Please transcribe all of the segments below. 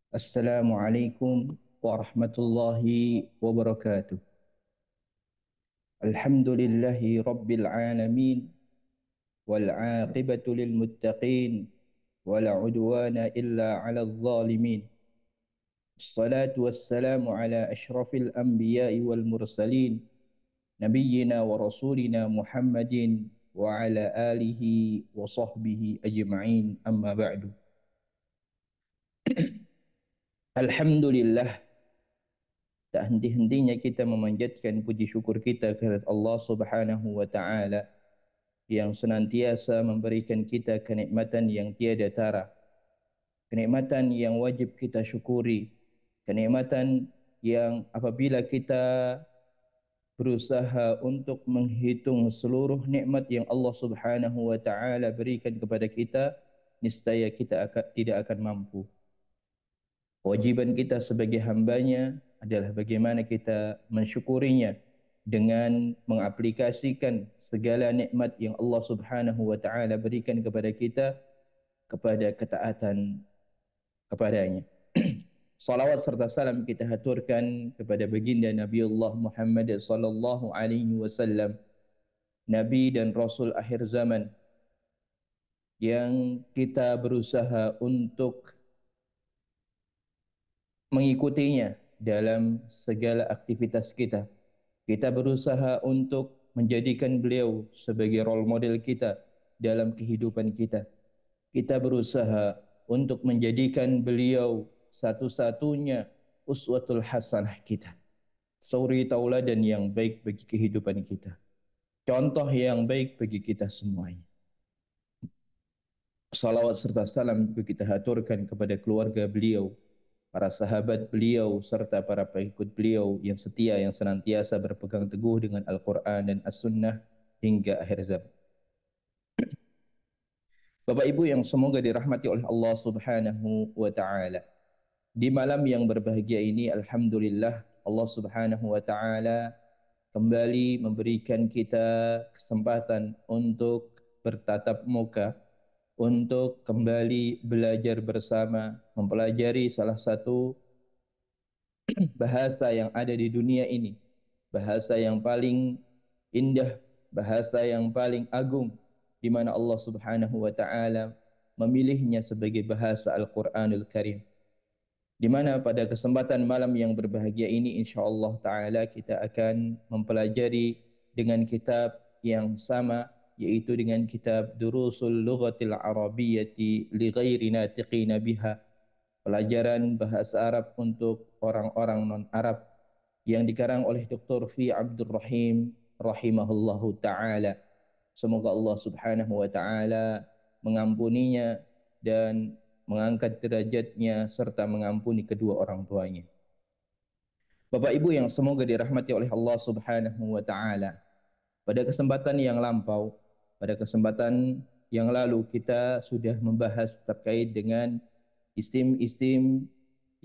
Assalamualaikum warahmatullahi wabarakatuh. Alhamdulillahi rabbil alamin wal aqibatu lil muttaqin wala udwana illa 'alal zalimin. Assalatu wassalamu ala asyrafil anbiya'i wal mursalin nabiyyina wa rasulina Muhammadin wa ala alihi wa sahbihi ajma'in, amma ba'du. Alhamdulillah, tak henti-hentinya kita memanjatkan puji syukur kita kepada Allah Subhanahu wa taala yang senantiasa memberikan kita kenikmatan yang tiada tara, kenikmatan yang wajib kita syukuri, kenikmatan yang apabila kita berusaha untuk menghitung seluruh nikmat yang Allah Subhanahu wa taala berikan kepada kita, niscaya kita tidak akan mampu. Kewajiban kita sebagai hambanya adalah bagaimana kita mensyukurinya dengan mengaplikasikan segala nikmat yang Allah Subhanahu wa taala berikan kepada kita kepada ketaatan kepadanya. Salawat serta salam kita haturkan kepada baginda Nabiullah Muhammad sallallahu alaihi wasallam, nabi dan rasul akhir zaman yang kita berusaha untuk mengikutinya dalam segala aktivitas kita. Kita berusaha untuk menjadikan beliau sebagai role model kita dalam kehidupan kita. Kita berusaha untuk menjadikan beliau satu-satunya uswatul hasanah kita, suri tauladan yang baik bagi kehidupan kita, contoh yang baik bagi kita semuanya. Salawat serta salam juga kita haturkan kepada keluarga beliau, para sahabat beliau, serta para pengikut beliau yang setia, yang senantiasa berpegang teguh dengan Al-Quran dan As-Sunnah hingga akhir zaman. Bapak Ibu yang semoga dirahmati oleh Allah Subhanahu wa taala. Di malam yang berbahagia ini, alhamdulillah, Allah Subhanahu wa taala kembali memberikan kita kesempatan untuk bertatap muka, untuk kembali belajar bersama, mempelajari salah satu bahasa yang ada di dunia ini, bahasa yang paling indah, bahasa yang paling agung, di mana Allah Subhanahu wa taala memilihnya sebagai bahasa Al-Qur'anul Karim. Di mana pada kesempatan malam yang berbahagia ini insyaallah taala kita akan mempelajari dengan kitab yang sama, yaitu dengan kitab Durusul Lughatil Arabiyyati li ghairi natiqina biha, pelajaran bahasa Arab untuk orang-orang non-Arab, yang dikarang oleh Dr. Fi Abdul Rahim rahimahullahu taala. Semoga Allah Subhanahu wa taala mengampuninya dan mengangkat derajatnya serta mengampuni kedua orang tuanya. Bapak Ibu yang semoga dirahmati oleh Allah Subhanahu wa taala. Pada kesempatan yang lampau, pada kesempatan yang lalu kita sudah membahas terkait dengan isim-isim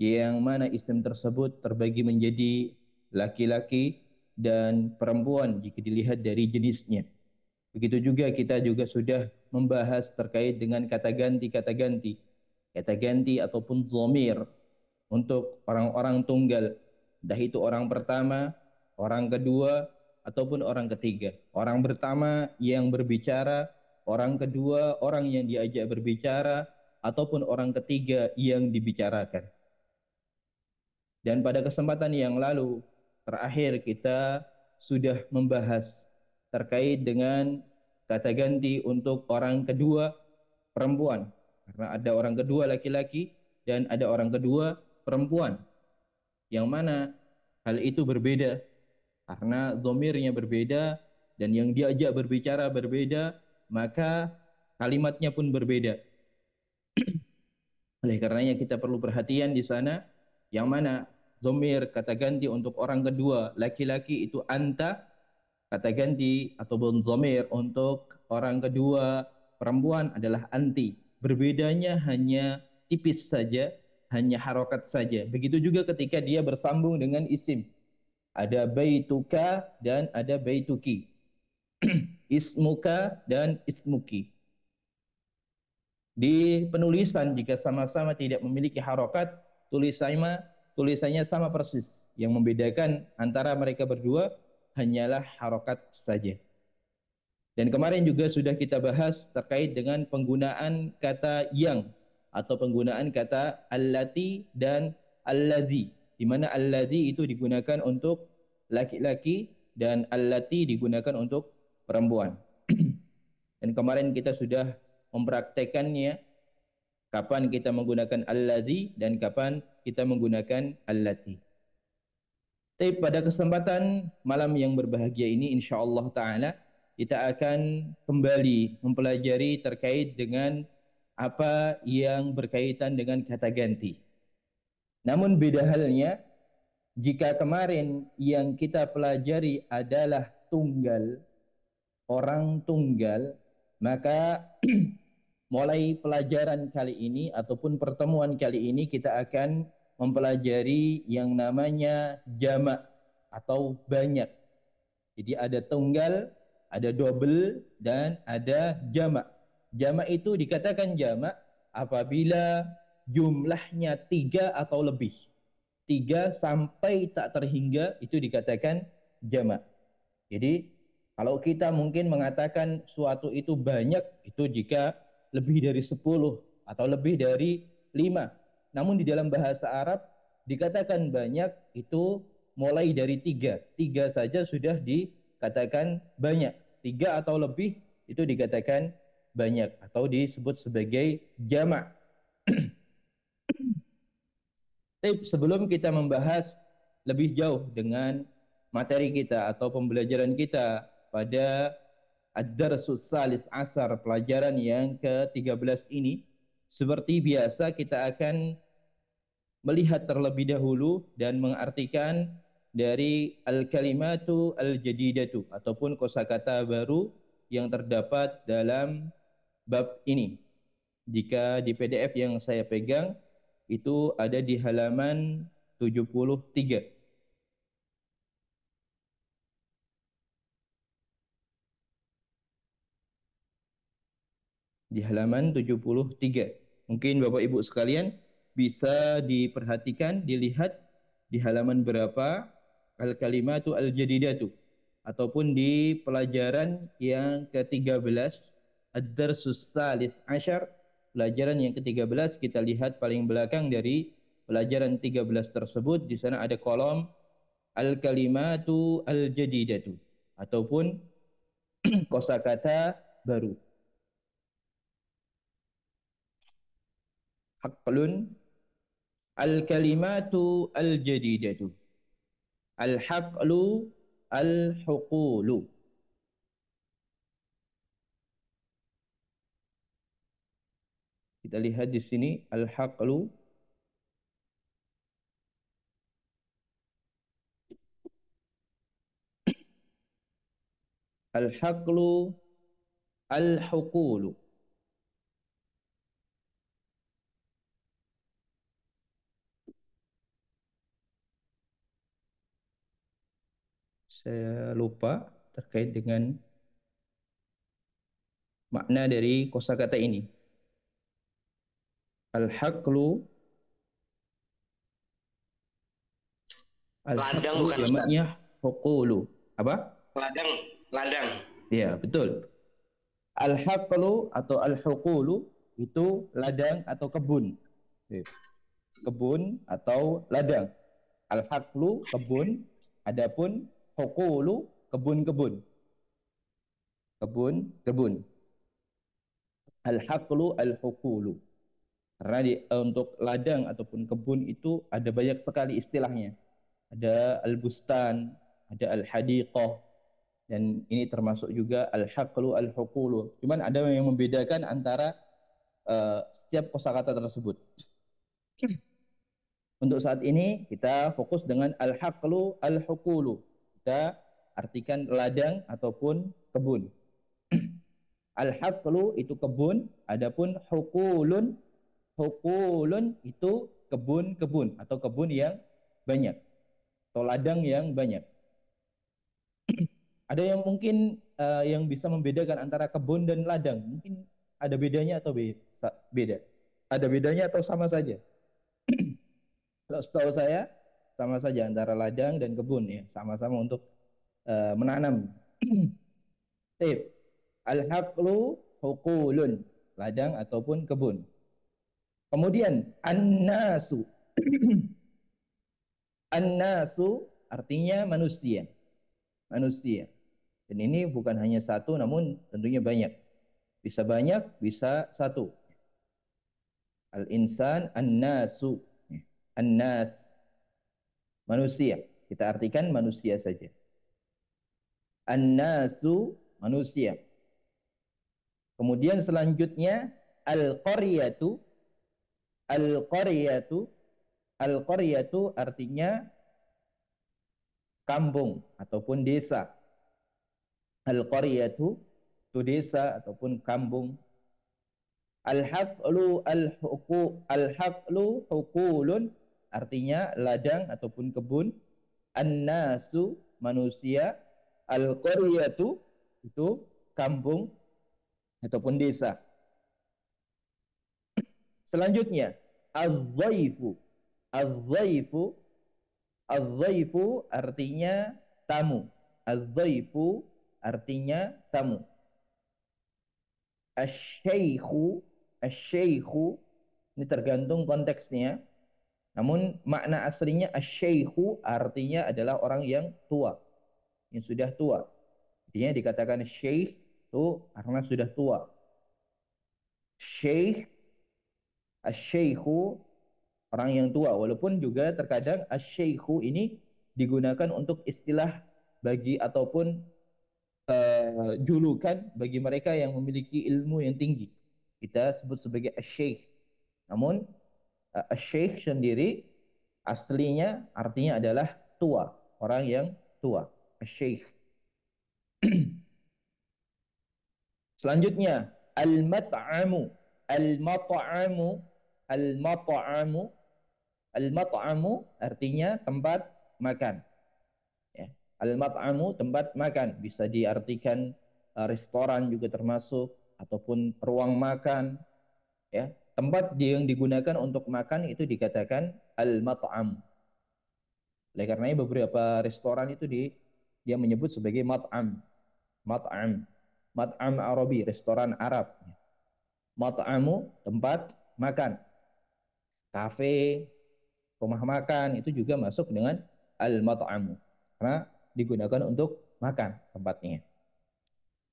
yang mana isim tersebut terbagi menjadi laki-laki dan perempuan jika dilihat dari jenisnya. Begitu juga kita juga sudah membahas terkait dengan kata ganti ataupun dhamir untuk orang-orang tunggal, entah itu orang pertama, orang kedua, ataupun orang ketiga. Orang pertama yang berbicara, orang kedua orang yang diajak berbicara, ataupun orang ketiga yang dibicarakan. Dan pada kesempatan yang lalu terakhir kita sudah membahas terkait dengan kata ganti untuk orang kedua perempuan, karena ada orang kedua laki-laki dan ada orang kedua perempuan, yang mana hal itu berbeda karena dhamirnya berbeda dan yang diajak berbicara berbeda, maka kalimatnya pun berbeda. Oleh karenanya kita perlu perhatian di sana, yang mana dhamir kata ganti untuk orang kedua laki-laki itu anta, kata ganti ataupun dhamir untuk orang kedua perempuan adalah anti. Berbedanya hanya tipis saja, hanya harokat saja. Begitu juga ketika dia bersambung dengan isim. Ada baituka dan ada baituki. Ismuka dan ismuki. Di penulisan jika sama-sama tidak memiliki harokat, tulisannya sama persis. Yang membedakan antara mereka berdua hanyalah harokat saja. Dan kemarin juga sudah kita bahas terkait dengan penggunaan kata yang atau penggunaan kata allati dan allazi, di mana allazi itu digunakan untuk laki-laki dan allati digunakan untuk perempuan. Dan kemarin kita sudah mempraktekannya, kapan kita menggunakan allazi dan kapan kita menggunakan allati. Tapi pada kesempatan malam yang berbahagia ini, insyaallah ta'ala, kita akan kembali mempelajari terkait dengan apa yang berkaitan dengan kata ganti. Namun beda halnya, jika kemarin yang kita pelajari adalah tunggal, orang tunggal, maka mulai pelajaran kali ini ataupun pertemuan kali ini kita akan mempelajari yang namanya jamak atau banyak. Jadi ada tunggal, ada double, dan ada jamak. Jamak itu dikatakan jamak apabila jumlahnya 3 atau lebih. 3 sampai tak terhingga itu dikatakan jamak. Jadi kalau kita mungkin mengatakan suatu itu banyak, itu jika lebih dari 10 atau lebih dari 5. Namun di dalam bahasa Arab dikatakan banyak itu mulai dari 3. 3 saja sudah dikatakan banyak. 3 atau lebih itu dikatakan banyak atau disebut sebagai jamak. Sebelum kita membahas lebih jauh dengan materi kita atau pembelajaran kita pada Ad-Darsus Salis Asar, pelajaran yang ke-13 ini, seperti biasa kita akan melihat terlebih dahulu dan mengartikan dari al-kalimatu al-jadidatu ataupun kosakata baru yang terdapat dalam bab ini. Jika di PDF yang saya pegang itu ada di halaman 73. Di halaman 73. Mungkin Bapak Ibu sekalian bisa diperhatikan, dilihat di halaman berapa al-kalimatu al-jadidatu ataupun di pelajaran yang ke-13 Ad-Darsus Salis Asyar, pelajaran yang ke-13, kita lihat paling belakang dari pelajaran 13 tersebut. Di sana ada kolom al-kalimatu al-jadidatu ataupun kosakata baru. Haqlun al-kalimatu al-jadidatu. Al-haqlu al-huqulu. Kita lihat di sini al-haqlu al-haqlu al-huqulu. Saya lupa terkait dengan makna dari kosakata ini. Al-haqlu, Ladang al-haqlu bukan Ustaz? jamaknya huqulu. Apa? Ladang, ladang. Ya, betul. Al-haqlu atau al-huqulu itu ladang atau kebun. Kebun atau ladang. Al-haqlu kebun, adapun huqulu kebun-kebun. Kebun-kebun. Al-haqlu al-huqulu. Karena untuk ladang ataupun kebun itu ada banyak sekali istilahnya. Ada al-bustan, ada al-hadiqah, dan ini termasuk juga al-haqlu al-huqulu. Cuman ada yang membedakan antara setiap kosakata tersebut. Untuk saat ini kita fokus dengan al-haqlu al-huqulu. Kita artikan ladang ataupun kebun. Al-haqlu itu kebun, adapun huqulun, huqulun itu kebun-kebun atau kebun yang banyak atau ladang yang banyak. Ada yang mungkin yang bisa membedakan antara kebun dan ladang? Mungkin ada bedanya atau beda? Ada bedanya atau sama saja? Kalau setahu saya sama saja antara ladang dan kebun ya, sama-sama untuk menanam. Al-haqlu huqulun, ladang ataupun kebun. Kemudian an-nasu. An-nasu artinya manusia. Manusia. Dan ini bukan hanya satu namun tentunya banyak. Bisa banyak, bisa satu. Al-insan, an-nasu. An-nas, manusia. Kita artikan manusia saja. An-nasu, manusia. Kemudian selanjutnya al-qaryatu. Al-qaryatu. Al-qaryatu artinya kampung ataupun desa. Al-qaryatu itu desa ataupun kampung. Al-haqlu huqulun artinya ladang ataupun kebun. An-nasu manusia. Al-qaryatu itu kampung ataupun desa. Selanjutnya az-dhaifu. Az-dhaifu. Az-dhaifu artinya tamu. Az-dhaifu artinya tamu. Asy-syaikhu. Asy-syaikhu ini tergantung konteksnya. Namun makna aslinya asy-syaikhu artinya adalah orang yang tua, yang sudah tua. Artinya dikatakan syekh itu karena sudah tua. Syekh, asy-syaikhu orang yang tua, walaupun juga terkadang asy-syaikhu ini digunakan untuk istilah bagi ataupun julukan bagi mereka yang memiliki ilmu yang tinggi. Kita sebut sebagai asy-syaikh. Namun asy-syaikh sendiri aslinya artinya adalah tua, orang yang tua. Asy-syaikh. Selanjutnya al-mat'amu. Al-mat'amu. Al-mat'amu. Al-mat'amu artinya tempat makan. Ya. Al-mat'amu tempat makan, bisa diartikan restoran juga termasuk ataupun ruang makan ya. Tempat yang digunakan untuk makan itu dikatakan al-mat'am. Oleh karenanya beberapa restoran itu dia menyebut sebagai mat'am. Mat'am. Mat'am Arabi, restoran Arab. Mat'amu tempat makan. Kafe, rumah makan itu juga masuk dengan al-mat'amu. Karena digunakan untuk makan tempatnya.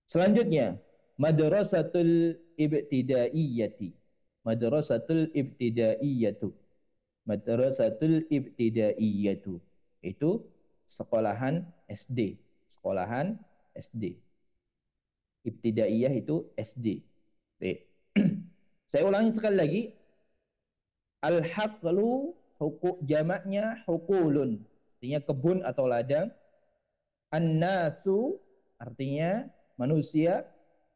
Selanjutnya, madrasatul ibtidaiyati. Madrasatul ibtidaiyatu. Madrasatul ibtidaiyatu. Itu sekolahan SD. Sekolahan SD. Ibtidaiyah itu SD. Saya ulangi sekali lagi. Al-haqlu jamaknya huqulun. Artinya kebun atau ladang. An-nasu artinya manusia.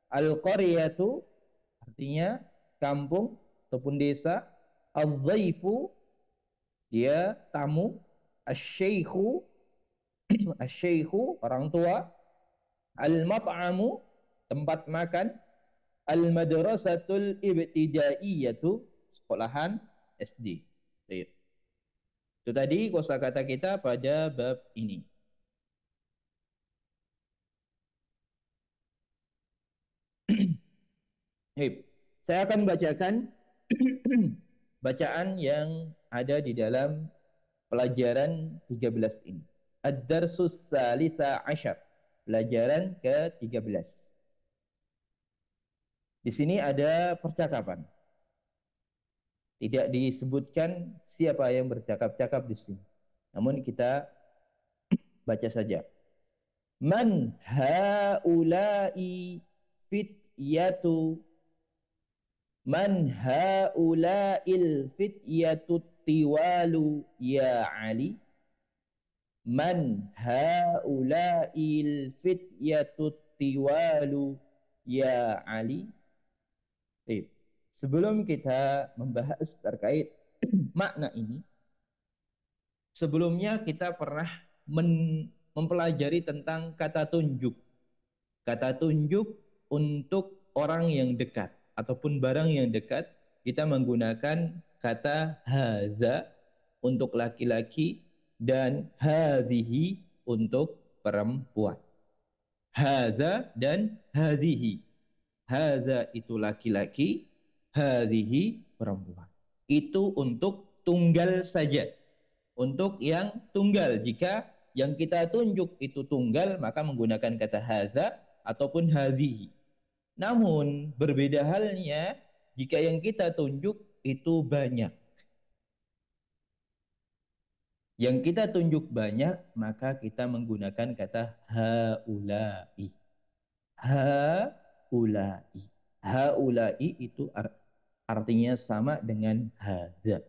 Al-qaryatu artinya kampung ataupun desa. Al-dhaifu dia tamu. Asy-syaikhu asy-syaikhu orang tua. Al-mat'amu tempat makan. Al-madrasatul ibtidaiyatu sekolahan SD. Baik. Itu tadi kosakata kita pada bab ini. Saya akan bacakan bacaan yang ada di dalam pelajaran 13 ini. Ad-darsus salisa asyar. Pelajaran ke-13. Di sini ada percakapan. Tidak disebutkan siapa yang bercakap-cakap di sini. Namun kita baca saja. Man haula'i fityatu. Man haula'il fityatu tiwalu ya Ali. Man haula'il fityatu tiwalu ya Ali. Baik. Sebelum kita membahas terkait makna ini, sebelumnya kita pernah mempelajari tentang kata tunjuk. Kata tunjuk untuk orang yang dekat ataupun barang yang dekat, kita menggunakan kata hadza. untuk laki-laki dan hadhihi untuk perempuan. Hadza dan hadhihi. Hadza itu laki-laki, hadhihi perempuan. Itu untuk tunggal saja. Untuk yang tunggal, jika yang kita tunjuk itu tunggal, maka menggunakan kata hadza ataupun hadhihi. Namun berbeda halnya jika yang kita tunjuk itu banyak. Yang kita tunjuk banyak, maka kita menggunakan kata haulai. Haulai. Haulai itu artinya sama dengan hadza.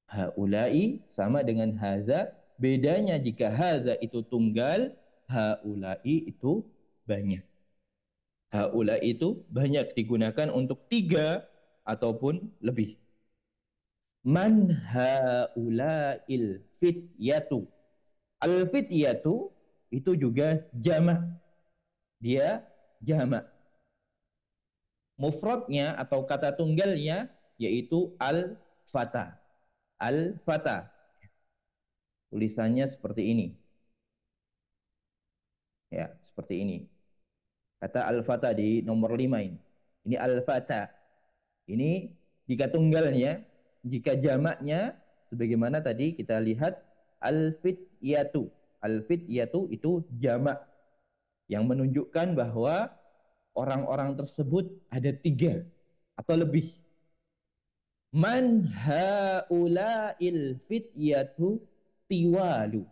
Haulai sama dengan hadza. Bedanya jika hadza itu tunggal, haulai itu banyak. Haulai itu banyak digunakan untuk 3 ataupun lebih. Man haula'il fityatu. Al-fityatu itu juga jamak. Dia jamak. Mufradnya atau kata tunggalnya yaitu al-fata. Al-fata. Tulisannya seperti ini. Ya, seperti ini. Kata al-fata di nomor 5 ini. Ini al-fata. Ini jika tunggalnya, jika jamaknya sebagaimana tadi kita lihat al-fityatu. Al-fityatu itu jamak yang menunjukkan bahwa orang-orang tersebut ada 3 atau lebih. Man haula'il fityatu tiwalu.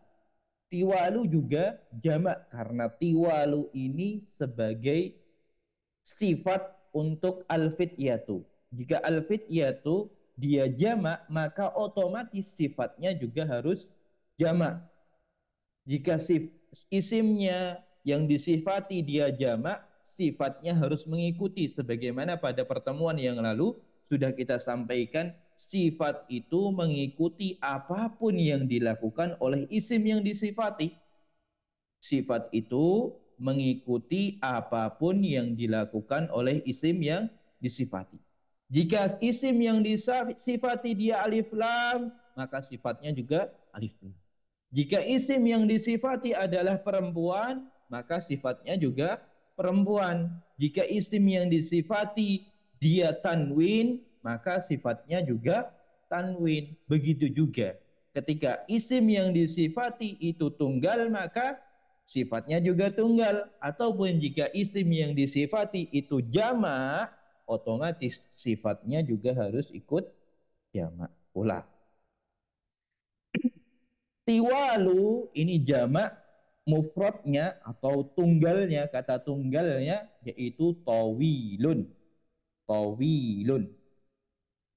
Tiwalu juga jamak karena tiwalu ini sebagai sifat untuk al-fityatu. Jika al-fityatu dia jamak, maka otomatis sifatnya juga harus jamak. Jika isimnya yang disifati dia jamak, sifatnya harus mengikuti. Sebagaimana pada pertemuan yang lalu sudah kita sampaikan, sifat itu mengikuti apapun yang dilakukan oleh isim yang disifati. Sifat itu mengikuti apapun yang dilakukan oleh isim yang disifati. Jika isim yang disifati dia alif lam, maka sifatnya juga alif lam. Jika isim yang disifati adalah perempuan, maka sifatnya juga perempuan. Jika isim yang disifati dia tanwin, maka sifatnya juga tanwin. Begitu juga ketika isim yang disifati itu tunggal, maka sifatnya juga tunggal. Ataupun jika isim yang disifati itu jamak, otomatis sifatnya juga harus ikut jamak pula. Tiwalu ini jamak, mufradnya atau tunggalnya, kata tunggalnya yaitu tawilun. Tawilun.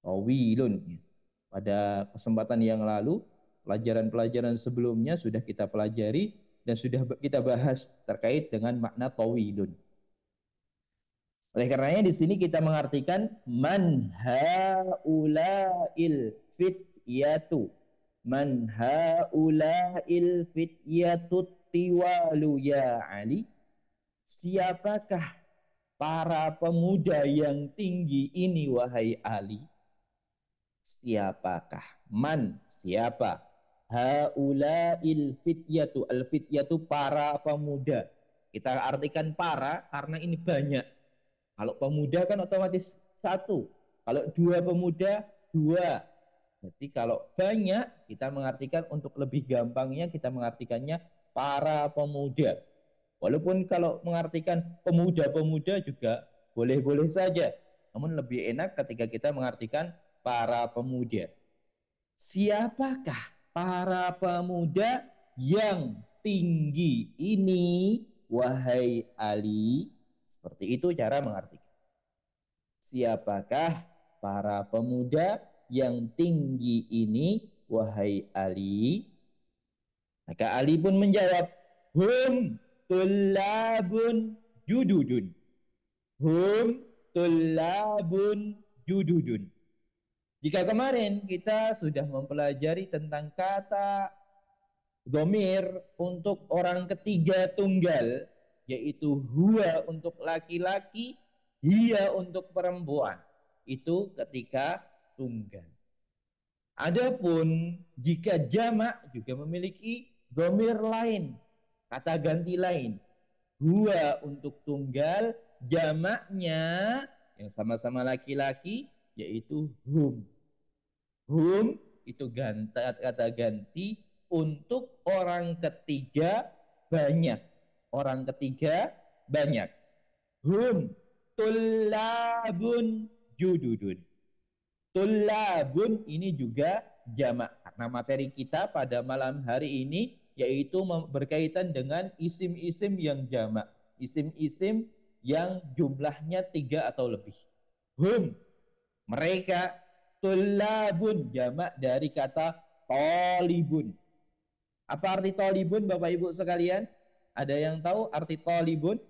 Tawilun. Pada kesempatan yang lalu, pelajaran-pelajaran sebelumnya sudah kita pelajari dan sudah kita bahas terkait dengan makna tawilun. Oleh karenanya di sini kita mengartikan man haula'il fityatu. Man haula'il fityatu tiwalu ya Ali. Siapakah para pemuda yang tinggi ini wahai Ali? Siapakah? Man, siapa? Haula'il fityatu. Al-fityatu para pemuda. Kita artikan para karena ini banyak. Kalau pemuda kan otomatis 1. Kalau 2 pemuda, 2. Jadi kalau banyak, kita mengartikan untuk lebih gampangnya, kita mengartikannya para pemuda. Walaupun kalau mengartikan pemuda-pemuda juga boleh-boleh saja. Namun lebih enak ketika kita mengartikan para pemuda. Siapakah para pemuda yang tinggi ini, wahai Ali? Seperti itu cara mengartikan. Siapakah para pemuda yang tinggi ini, wahai Ali? Maka Ali pun menjawab, hum tullabun jududun. Hum tullabun jududun. Jika kemarin kita sudah mempelajari tentang kata dhamir untuk orang ketiga tunggal, yaitu huwa untuk laki-laki, hiya untuk perempuan. Itu ketika tunggal. Adapun jika jamak juga memiliki dhamir lain, kata ganti lain. Huwa untuk tunggal, jamaknya yang sama-sama laki-laki yaitu hum. Hum itu kata ganti untuk orang ketiga banyak. Orang ketiga banyak. Hum tullabun jududun. Tullabun ini juga jamak. Karena materi kita pada malam hari ini yaitu berkaitan dengan isim-isim yang jamak. Isim-isim yang jumlahnya 3 atau lebih. Hum, mereka. Tullabun, jamak dari kata tolibun. Apa arti tolibun Bapak Ibu sekalian? Ada yang tahu arti tolibun?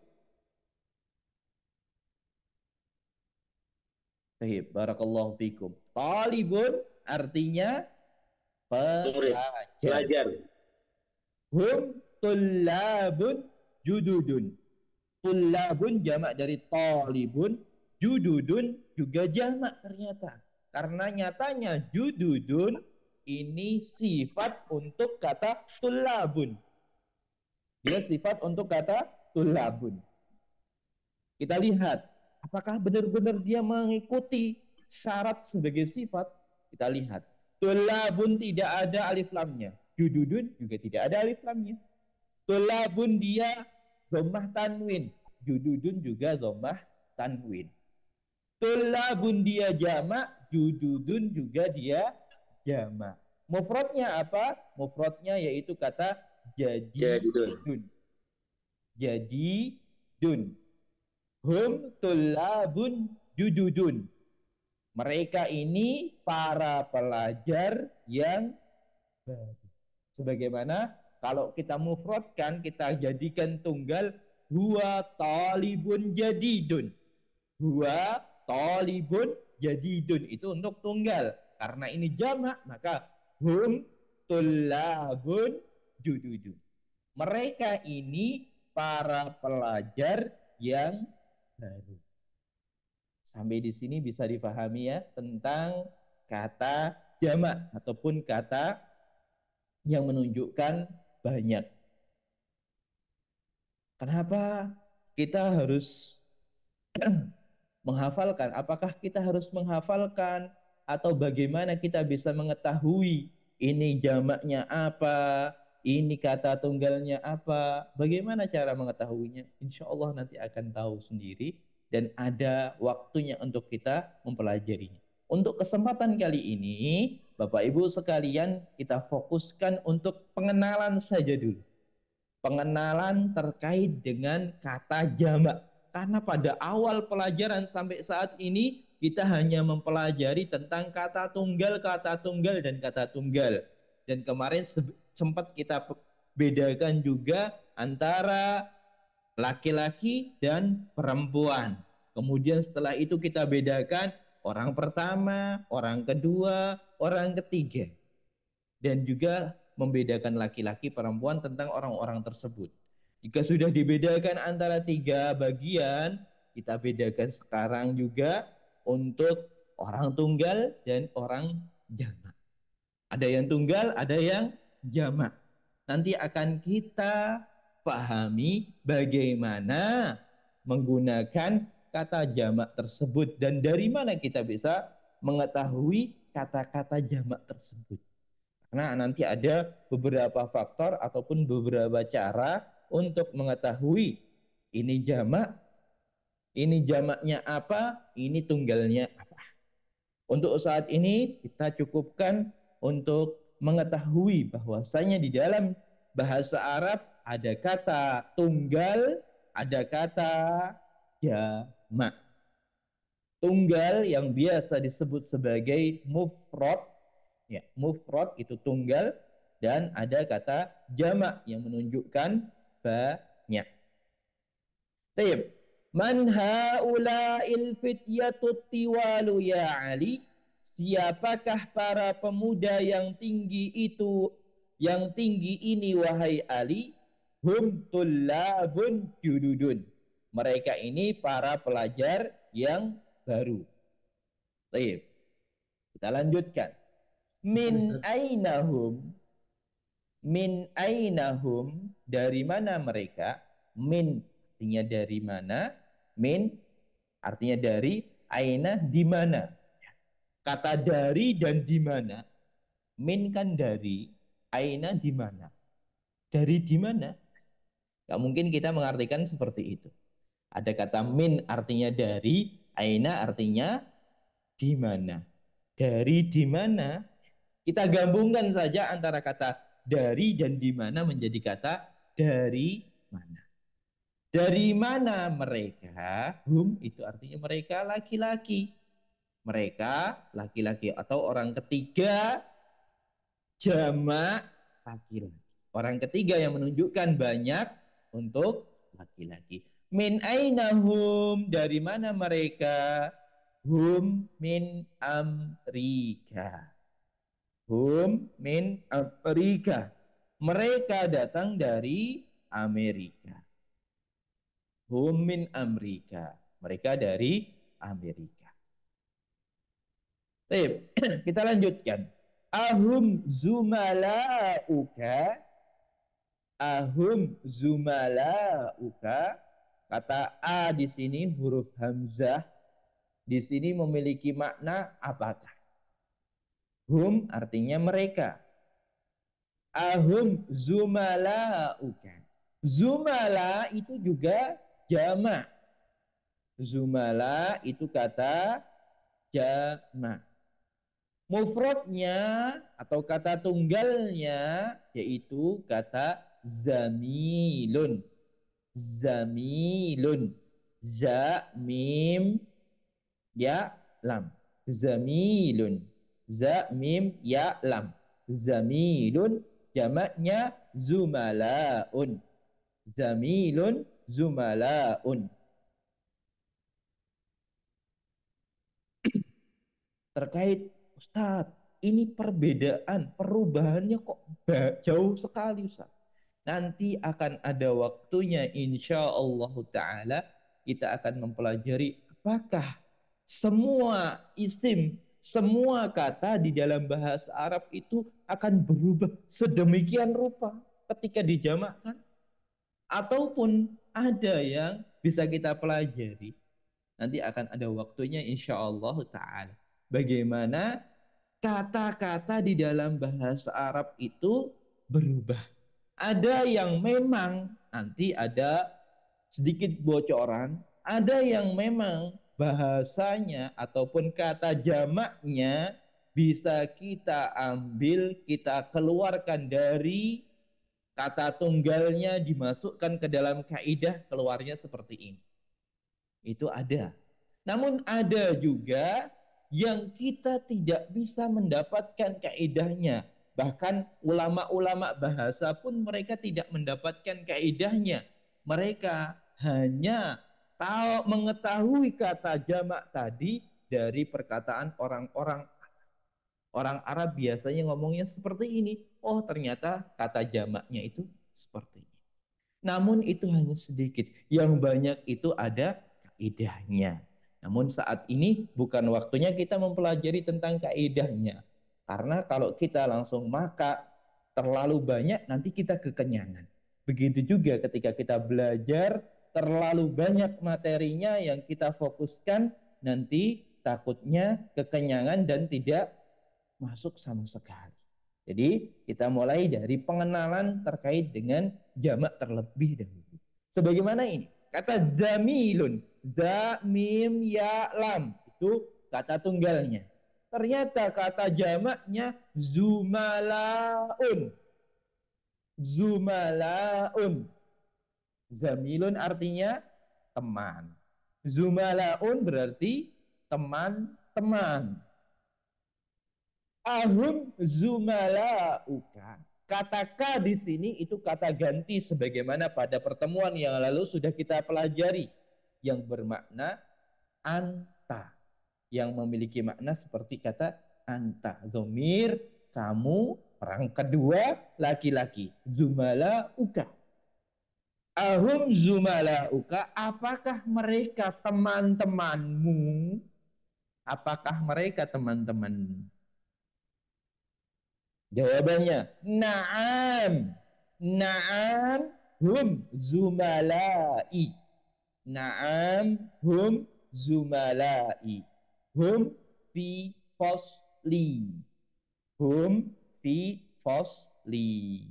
Baik, barakallahu fikum. Talibun artinya pelajar. Hum tullabun jududun. Tullabun jamak dari talibun, jududun juga jamak ternyata. Karena nyatanya jududun ini sifat untuk kata tullabun. Dia sifat untuk kata tullabun. Kita lihat apakah benar-benar dia mengikuti syarat sebagai sifat. Kita lihat. Tullabun tidak ada alif lamnya. Jududun juga tidak ada alif lamnya. Tullabun dia dhammah tanwin. Jududun juga dhammah tanwin. Tullabun dia jamak, jududun juga dia jamak. Mufradnya apa? Mufradnya yaitu kata jadidun. Jadidun. Hum tullabun jududun. Mereka ini para pelajar yang baru. Sebagaimana kalau kita mufradkan, kita jadikan tunggal, huwa talibun jadidun. Huwa talibun jadidun. Itu untuk tunggal. Karena ini jamak, maka hum tullabun jududun. Mereka ini para pelajar yang baru. Sampai di sini bisa difahami ya tentang kata jamak ataupun kata yang menunjukkan banyak. Kenapa kita harus menghafalkan? Apakah kita harus menghafalkan atau bagaimana kita bisa mengetahui ini jamaknya apa, ini kata tunggalnya apa, bagaimana cara mengetahuinya? Insya Allah nanti akan tahu sendiri dan ada waktunya untuk kita mempelajarinya. Untuk kesempatan kali ini, Bapak Ibu sekalian, kita fokuskan untuk pengenalan saja dulu. Pengenalan terkait dengan kata jamak. Karena pada awal pelajaran sampai saat ini, kita hanya mempelajari tentang kata tunggal, dan kata tunggal. Dan kemarin sempat kita bedakan juga antara laki-laki dan perempuan. Kemudian setelah itu kita bedakan orang pertama, orang kedua, orang ketiga. Dan juga membedakan laki-laki perempuan tentang orang-orang tersebut. Jika sudah dibedakan antara 3 bagian, kita bedakan sekarang juga untuk orang tunggal dan orang jamak. Ada yang tunggal, ada yang jamak. Nanti akan kita pahami bagaimana menggunakan kata jamak tersebut dan dari mana kita bisa mengetahui kata-kata jamak tersebut. Karena nanti ada beberapa faktor ataupun beberapa cara untuk mengetahui ini jamak, ini jamaknya apa, ini tunggalnya apa. Untuk saat ini kita cukupkan untuk mengetahui bahwasanya di dalam bahasa Arab ada kata tunggal, ada kata jamak. Tunggal yang biasa disebut sebagai mufrad, ya, mufrad itu tunggal, dan ada kata jamak yang menunjukkan banyak. Baik. Man haula'il fityatut tiwalu ya Ali? Siapakah para pemuda yang tinggi itu, yang tinggi ini wahai Ali? Hum tullabun jududun. Mereka ini para pelajar yang baru. Baik. Kita lanjutkan. Min ainahum. Min ainahum, dari mana mereka? Min artinya dari mana? Min artinya dari, aina di mana? Kata dari dan di mana. Min kan dari, aina di mana? Dari di mana? Gak mungkin kita mengartikan seperti itu. Ada kata min artinya dari, aina artinya di mana. Dari di mana? Kita gabungkan saja antara kata dari dan di mana menjadi kata dari mana. Dari mana mereka? Hum itu artinya mereka laki-laki. Mereka laki-laki atau orang ketiga jamak laki-laki. Orang ketiga yang menunjukkan banyak untuk laki-laki. Min ainahum, dari mana mereka? Hum min Amrika. Hum min Amerika. Mereka datang dari Amerika. Hum min Amerika. Mereka dari Amerika. Baik, kita lanjutkan. Ahum zumalauka. Ahum zumalauka. Kata a di sini huruf hamzah di sini memiliki makna apakah? Hum artinya mereka. Ahum zumalauka. Zumala itu juga jamak. Zumala itu kata jamak. Mufradnya atau kata tunggalnya yaitu kata zamilun. Zamilun. Za mim ya lam. Zamilun. Za mim ya lam. Zamilun jamaknya zumalaun. Zamilun zumalaun. Terkait Ustadz, ini perbedaan, perubahannya kok jauh sekali Ustadz. Nanti akan ada waktunya insya Allah Ta'ala kita akan mempelajari apakah semua isim, semua kata di dalam bahasa Arab itu akan berubah sedemikian rupa ketika dijamakkan. Ataupun ada yang bisa kita pelajari. Nanti akan ada waktunya insya Allah Ta'ala. Bagaimana kata-kata di dalam bahasa Arab itu berubah. Ada yang memang nanti ada sedikit bocoran, ada yang memang bahasanya ataupun kata jamaknya bisa kita ambil, kita keluarkan dari kata tunggalnya dimasukkan ke dalam kaidah, keluarnya seperti ini. Itu ada. Namun ada juga yang kita tidak bisa mendapatkan kaidahnya. Bahkan ulama-ulama bahasa pun mereka tidak mendapatkan kaidahnya. Mereka hanya tahu mengetahui kata jamak tadi dari perkataan orang-orang orang Arab biasanya ngomongnya seperti ini. Oh, ternyata kata jamaknya itu seperti ini. Namun itu hanya sedikit. Yang banyak itu ada kaidahnya. Namun saat ini bukan waktunya kita mempelajari tentang kaidahnya. Karena kalau kita langsung maka terlalu banyak nanti kita kekenyangan. Begitu juga ketika kita belajar terlalu banyak materinya yang kita fokuskan nanti takutnya kekenyangan dan tidak masuk sama sekali. Jadi kita mulai dari pengenalan terkait dengan jamak terlebih dahulu. Sebagaimana ini, kata zamilun, za mim ya lam, itu kata tunggalnya. Ternyata kata jamaknya zumalaun. Zumalaun. Zamilun artinya teman. Zumalaun berarti teman-teman. Ahum zumalauka. Kata ka di sini itu kata ganti sebagaimana pada pertemuan yang lalu sudah kita pelajari yang bermakna anta, yang memiliki makna seperti kata anta. Zomir kamu, orang kedua laki-laki. Zumalauka. Ahum zumalauka, apakah mereka teman-temanmu? Apakah mereka teman-temanmu? Jawabannya, na'am. Na'am hum zumalai. Na'am hum zumalai. Hum fi fasli. Hum fi fasli.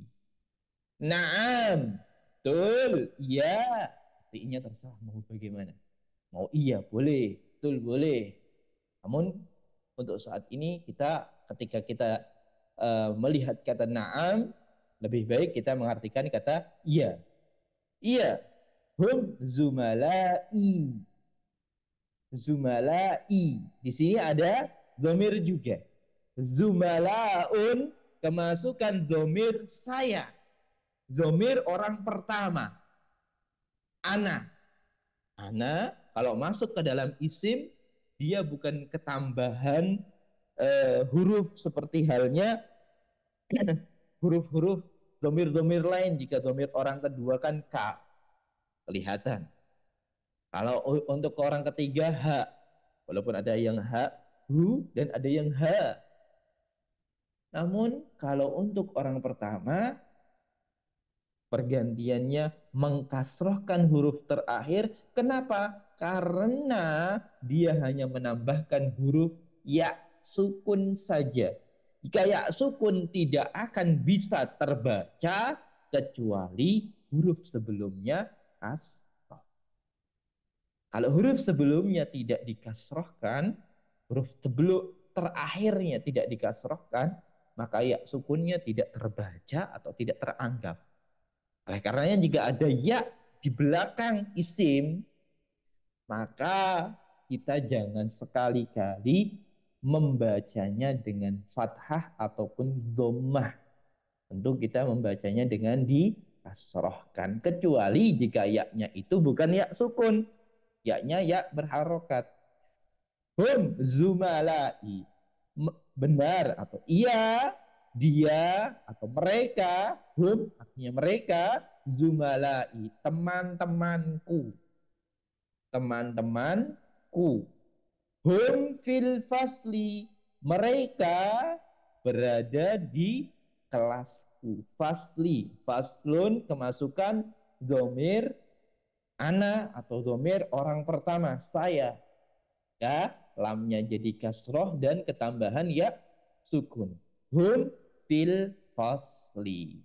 Na'am. Betul. Iya. Artinya terserah mau bagaimana. Mau iya boleh. Betul boleh. Namun untuk saat ini ketika kita melihat kata na'am, lebih baik kita mengartikan kata iya. Iya. Hum zumalai. Zumalai. Di sini ada domir juga. Zumalaun kemasukan domir saya. Domir orang pertama. Ana. Ana kalau masuk ke dalam isim, dia bukan ketambahan huruf seperti halnya huruf-huruf domir-domir lain. Jika domir orang kedua kan ka, kelihatan. Kalau untuk orang ketiga ha, walaupun ada yang ha, hu, dan ada yang ha. Namun kalau untuk orang pertama, pergantiannya mengkasrohkan huruf terakhir. Kenapa? Karena dia hanya menambahkan huruf ya sukun saja. Jika ya sukun tidak akan bisa terbaca kecuali huruf sebelumnya kasroh. Kalau huruf sebelumnya tidak dikasrohkan, huruf sebelum terakhirnya tidak dikasrohkan, maka ya sukunnya tidak terbaca atau tidak teranggap. Oleh karenanya jika ada ya di belakang isim, maka kita jangan sekali-kali membacanya dengan fathah ataupun dhammah. Tentu kita membacanya dengan dikasrohkan. Kecuali jika ya-nya itu bukan ya sukun. Ya-nya ya berharokat. Hum zumalai. Benar atau iya, dia atau mereka, hum artinya mereka, zumalai teman-temanku. Teman-temanku. Hum fil fasli, mereka berada di kelasku. Fasli, faslun kemasukan domir ana atau domir orang pertama, saya. Ya, lamnya jadi kasroh dan ketambahan ya sukun. Hum fil fasli.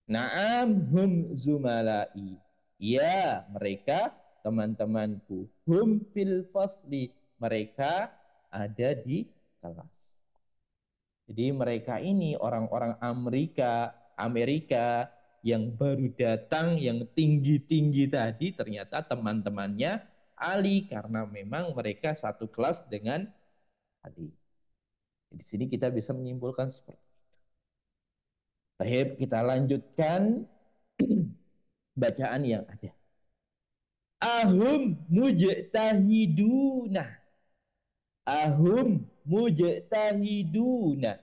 Naam hum zumalai. Ya, mereka teman-temanku. Hum fil fasli. Mereka ada di kelas. Jadi mereka ini orang-orang Amerika yang baru datang, yang tinggi-tinggi tadi, ternyata teman-temannya Ali karena memang mereka satu kelas dengan Ali. Di sini kita bisa menyimpulkan seperti itu. Baik, kita lanjutkan bacaan yang ada. Ahum mujtahiduna. Ahum mujtahiduna.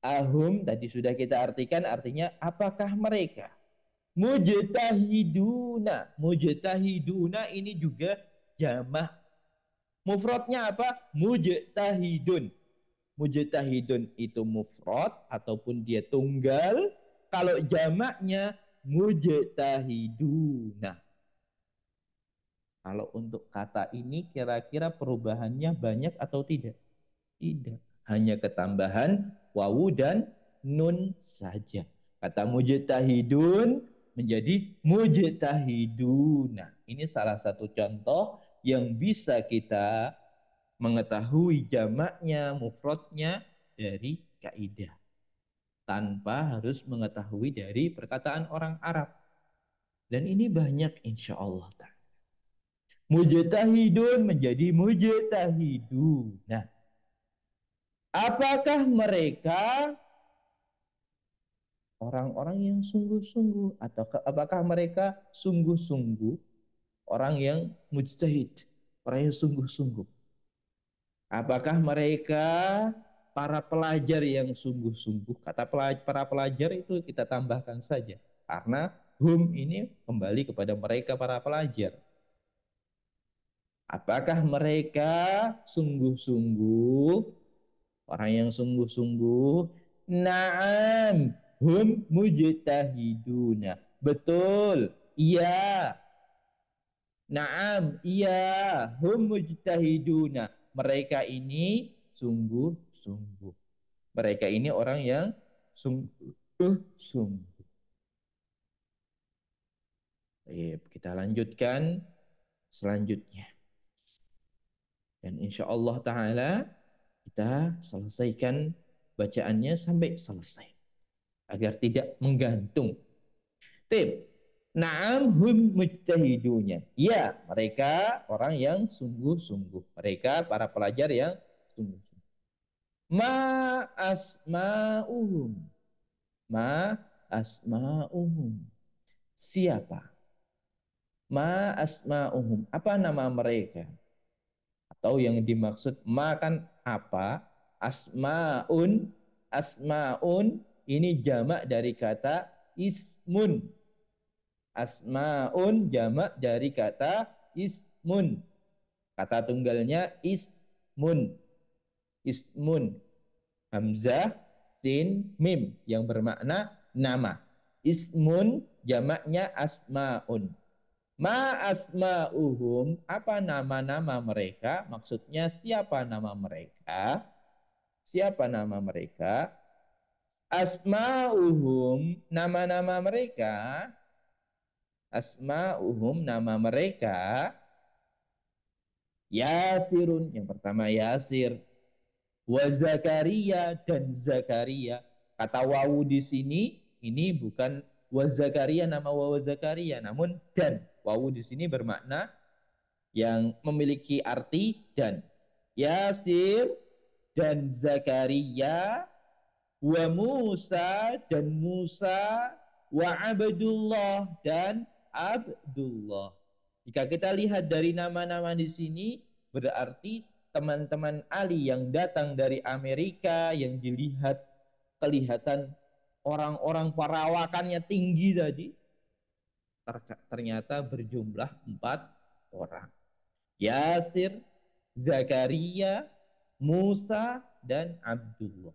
Ahum tadi sudah kita artikan artinya apakah mereka? Mujtahiduna. Mujtahiduna ini juga jamak. Mufradnya apa? Mujtahidun. Mujtahidun itu mufrad ataupun dia tunggal. Kalau jamaknya mujtahiduna. Kalau untuk kata ini kira-kira perubahannya banyak atau tidak? Tidak. Hanya ketambahan wawu dan nun saja. Kata mujtahidun menjadi mujtahiduna. Ini salah satu contoh yang bisa kita mengetahui jamaknya, mufradnya dari kaidah. Tanpa harus mengetahui dari perkataan orang Arab. Dan ini banyak insya Allah. Mujtahidun menjadi mujtahidun. Nah, apakah mereka orang-orang yang sungguh-sungguh atau apakah mereka sungguh-sungguh orang yang mujtahid, orang yang sungguh-sungguh? Apakah mereka para pelajar yang sungguh-sungguh? Kata para pelajar itu kita tambahkan saja karena hum ini kembali kepada mereka para pelajar. Apakah mereka sungguh-sungguh orang yang sungguh-sungguh. Naam, hum mujtahiduna. Betul, iya. Naam, iya, hum mujtahiduna. Mereka ini sungguh-sungguh. Mereka ini orang yang sungguh-sungguh. Baik, kita lanjutkan selanjutnya. Dan insya Allah Ta'ala kita selesaikan bacaannya sampai selesai. Agar tidak menggantung. Tip. Naam hum mujtahidunya. Ya, mereka orang yang sungguh-sungguh. Mereka para pelajar yang sungguh-sungguh. Ma asma'uhum. Ma asma'uhum. Siapa? Ma asma'uhum. Apa nama mereka? Atau yang dimaksud ma kan apa? Asma'un. Asma'un ini jamak dari kata ismun. Asma'un jamak dari kata ismun. Kata tunggalnya ismun. Ismun. Hamzah, sin, mim yang bermakna nama. Ismun jamaknya asma'un. Ma asma'uhum, apa nama-nama mereka? Maksudnya siapa nama mereka? Siapa nama mereka? Asma'uhum, nama-nama mereka. Asma'uhum, nama mereka. Yasirun, yang pertama Yasir. Wa Zakaria dan Zakaria. Kata wawu di sini ini bukan wa Zakaria nama wawu Zakaria, namun dan. Wawu di sini bermakna yang memiliki arti dan. Yasir dan Zakaria, wa Musa dan Musa, wa Abdullah dan Abdullah. Jika kita lihat dari nama-nama di sini, berarti teman-teman Ali yang datang dari Amerika, yang dilihat kelihatan orang-orang perawakannya tinggi tadi, ternyata berjumlah 4 orang. Yasir, Zakaria, Musa, dan Abdullah.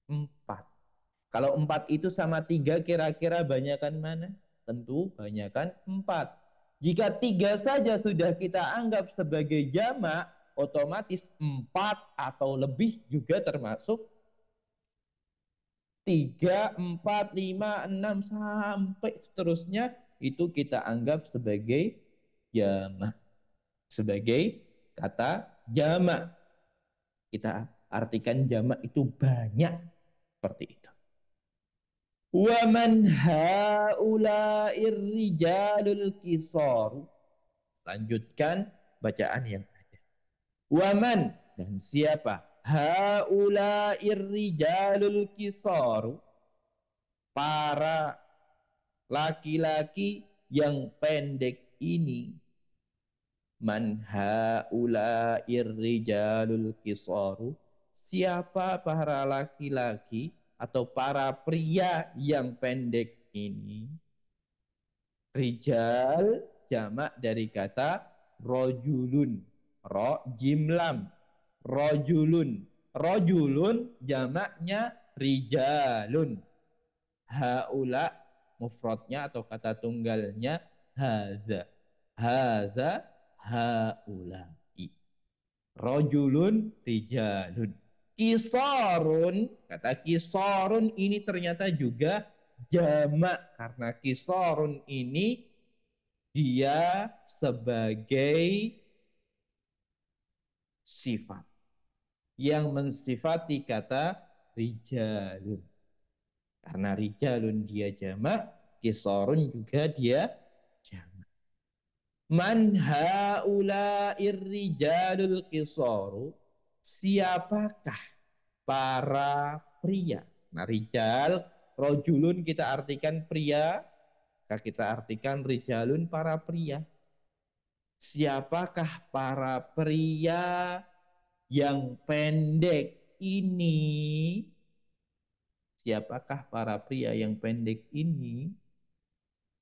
4. Kalau 4 itu sama 3 kira-kira banyakan mana? Tentu banyakan 4. Jika 3 saja sudah kita anggap sebagai jamak, otomatis 4 atau lebih juga termasuk 3, 4, 5, 6 sampai seterusnya itu kita anggap sebagai jamak. Sebagai kata jamak. Kita artikan jamak itu banyak. Seperti itu. Wa man haula'ir rijalul qisar. Lanjutkan bacaan yang ada. Wa man, dan siapa? Haula'ir rijalul qisar. Para laki-laki yang pendek ini. Man haula'ir rijalul qisaru. Siapa para laki-laki atau para pria yang pendek ini? Rijal jamak dari kata rojulun. Ro jimlam. Rojulun. Rojulun jamaknya rijalun. Haula mufradnya atau kata tunggalnya haza. Haza haula'i. Rojulun rijalun. Kisarun, kata kisarun ini ternyata juga jamak. Karena kisarun ini dia sebagai sifat yang mensifati kata rijalun. Karena rijalun dia jamak, kisarun juga dia jamak. Man haula'ir rijalul qisaru. Siapakah para pria? Nah, rijal, rojulun kita artikan pria, kita artikan rijalun para pria. Siapakah para pria yang pendek ini? Siapakah para pria yang pendek ini?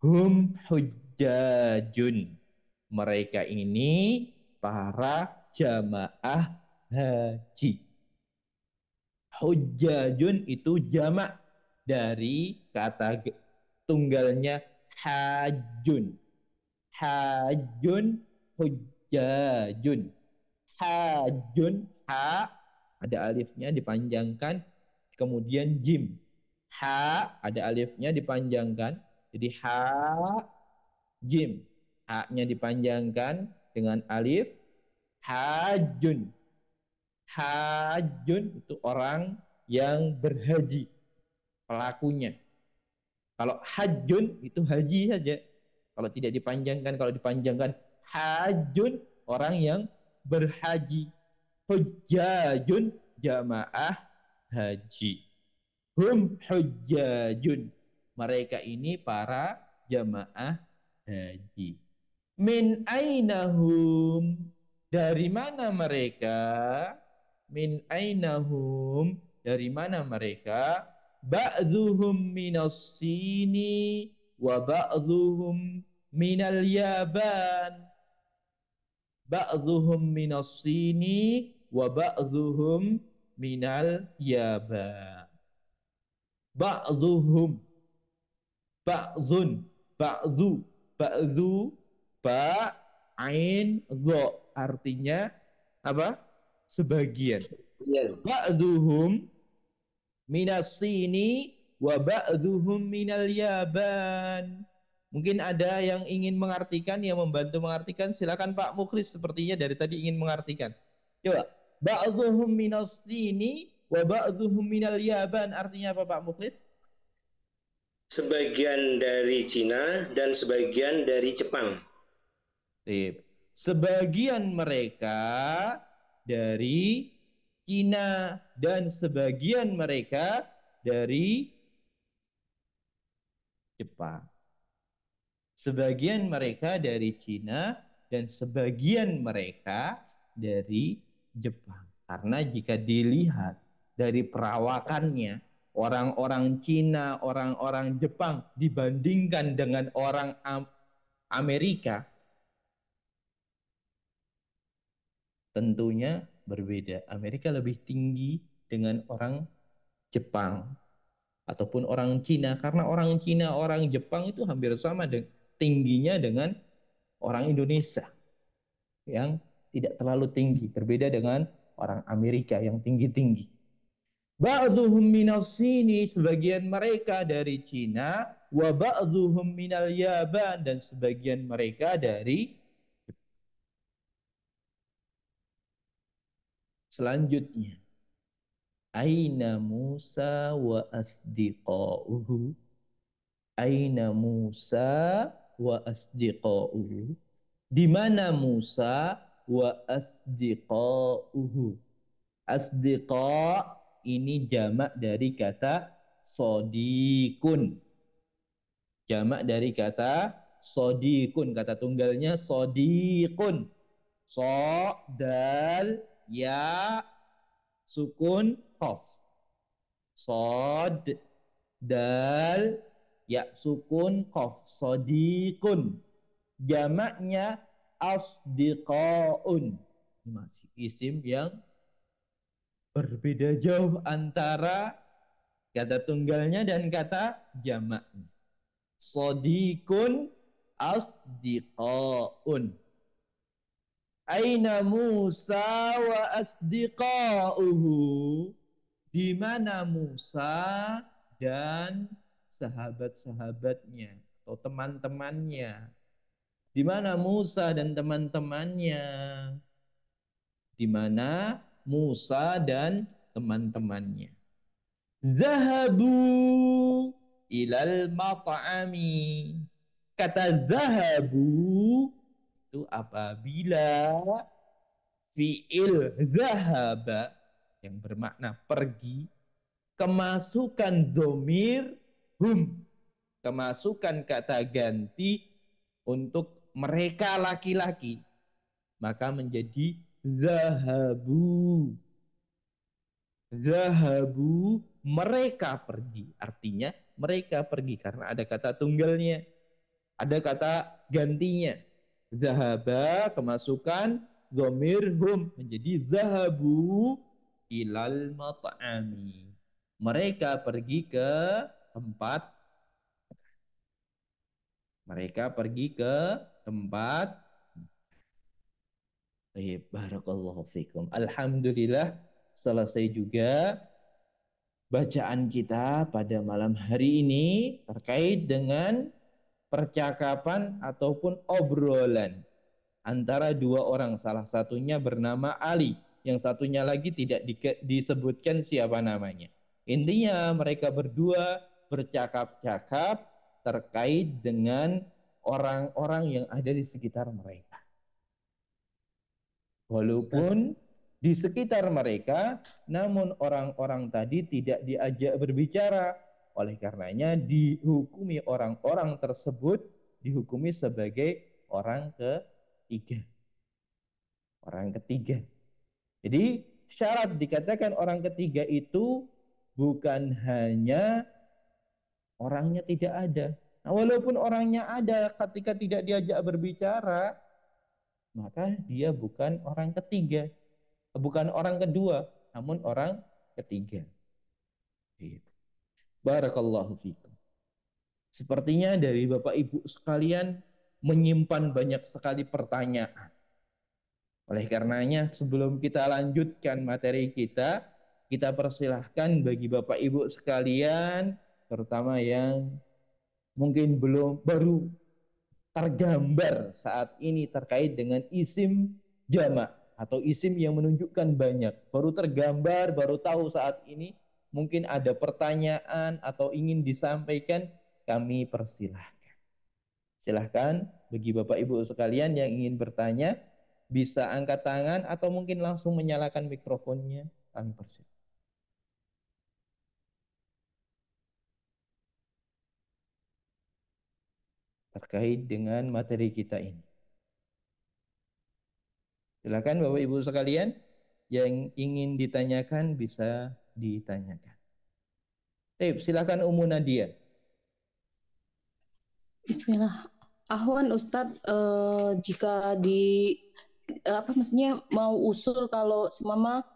Hum hujjajun. Mereka ini para jamaah haji. Hujjajun itu jamak dari kata tunggalnya hajun. Hajun, hujjajun. Hajun, ha ada alifnya dipanjangkan, kemudian jim. Ha ada alifnya dipanjangkan, jadi ha jim. Ha-nya dipanjangkan dengan alif. Hajun. Hajun itu orang yang berhaji, pelakunya. Kalau hajun itu haji saja. Kalau tidak dipanjangkan, kalau dipanjangkan hajun orang yang berhaji. Hujjajun jamaah haji. Hum hujjajun. Mereka ini para jamaah haji. Min ainahum. Dari mana mereka? Min ainahum. Dari mana mereka? Ba'duhum minas sini wa ba'duhum minal yaban. Ba'duhum minas sini wa ba'duhum minal yaban. Ba'duhum, ba'dun, ba'du, ba'du, ba, ain, dho. Artinya apa? Sebagian. Ba'duhum minas sini wa ba'duhum minal yaban. Mungkin ada yang ingin mengartikan, yang membantu mengartikan. Silakan Pak Mukhlis, sepertinya dari tadi ingin mengartikan. Coba. Ba'duhum minas sini wa ba'duhum minal yaban. Artinya apa Pak Mukhlis? Sebagian dari Cina dan sebagian dari Jepang. Sebagian mereka dari Cina dan sebagian mereka dari Jepang. Sebagian mereka dari Cina dan sebagian mereka dari Jepang. Karena jika dilihat dari perawakannya, orang-orang Cina, orang-orang Jepang dibandingkan dengan orang Amerika, tentunya berbeda. Amerika lebih tinggi dengan orang Jepang ataupun orang Cina, karena orang Cina, orang Jepang itu hampir sama tingginya dengan orang Indonesia yang tidak terlalu tinggi, berbeda dengan orang Amerika yang tinggi-tinggi. Ba'duhum minas sini, sebagian mereka dari Cina, wa ba'duhum minal yaban, dan sebagian mereka dari. Selanjutnya, aina Musa wa asdiqauhu. Aina Musa wa asdiqauhu. Di mana Musa wa asdiqauhu. Asdiqa ini jamak dari kata sodikun. Jamak dari kata sodikun. Kata tunggalnya sodikun. So, dal, ya, sukun, qaf. Sod, dal, ya, sukun, qaf. Sodikun. Jamaknya asdiqaun. Masih isim yang berbeda jauh antara kata tunggalnya dan kata jamaknya. Sodikun, asdiqaun. Aina Musa wa asdiqauhu. Di mana Musa dan sahabat-sahabatnya atau teman-temannya. Di mana Musa dan teman-temannya? Di mana Musa dan teman-temannya? Zahabu ilal mat'ami. Kata zahabu itu apabila fi'il zahaba yang bermakna pergi, kemasukan domir hum, kemasukan kata ganti untuk mereka laki-laki, maka menjadi zahabu. Zahabu, mereka pergi. Artinya mereka pergi karena ada kata tunggalnya, ada kata gantinya. Zahaba kemasukan domir hum menjadi zahabu, ilal mat'ami. Mereka pergi ke tempat mereka pergi ke tempat. Barakallahu fikum. Alhamdulillah selesai juga bacaan kita pada malam hari ini terkait dengan percakapan ataupun obrolan antara dua orang. Salah satunya bernama Ali, yang satunya lagi tidak disebutkan siapa namanya. Intinya mereka berdua bercakap-cakap terkait dengan orang-orang yang ada di sekitar mereka. Walaupun di sekitar mereka, namun orang-orang tadi tidak diajak berbicara. Oleh karenanya dihukumi orang-orang tersebut dihukumi sebagai orang ketiga. Orang ketiga. Jadi syarat dikatakan orang ketiga itu bukan hanya orangnya tidak ada. Nah, walaupun orangnya ada ketika tidak diajak berbicara, maka dia bukan orang ketiga. Bukan orang kedua, namun orang ketiga. Barakallahu fikum. Sepertinya dari Bapak Ibu sekalian menyimpan banyak sekali pertanyaan. Oleh karenanya sebelum kita lanjutkan materi kita persilahkan bagi Bapak Ibu sekalian, terutama yang mungkin baru tergambar saat ini terkait dengan isim jamak atau isim yang menunjukkan banyak, baru tergambar, baru tahu saat ini, mungkin ada pertanyaan atau ingin disampaikan, kami persilahkan. Silahkan bagi Bapak Ibu sekalian yang ingin bertanya, bisa angkat tangan atau mungkin langsung menyalakan mikrofonnya, kami persilahkan. Terkait dengan materi kita ini. Silakan Bapak Ibu sekalian yang ingin ditanyakan bisa ditanyakan. Silakan Ummu Nadia. Bismillah. Ahwan Ustadz, jika apa maksudnya mau usul kalau semama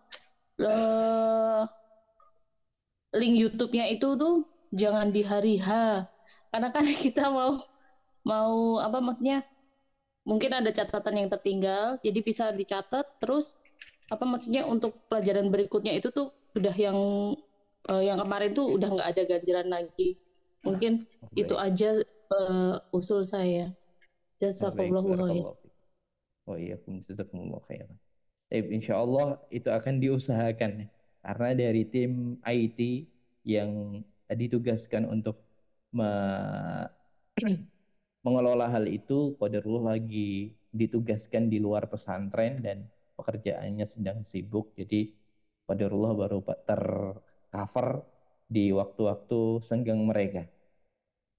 link YouTube-nya itu tuh jangan di hari H, karena kan kita mau apa maksudnya mungkin ada catatan yang tertinggal, jadi bisa dicatat terus apa maksudnya untuk pelajaran berikutnya itu tuh udah yang kemarin tuh udah nggak ada ganjaran lagi. Mungkin itu aja usul saya. Jazakallahu khairan. Wa iyyakum jazakumullahu khairan. Insyaallah itu akan diusahakan karena dari tim IT yang ditugaskan untuk mengelola hal itu, qadarullah lagi ditugaskan di luar pesantren dan pekerjaannya sedang sibuk, jadi qadarullah baru tercover di waktu-waktu senggang mereka.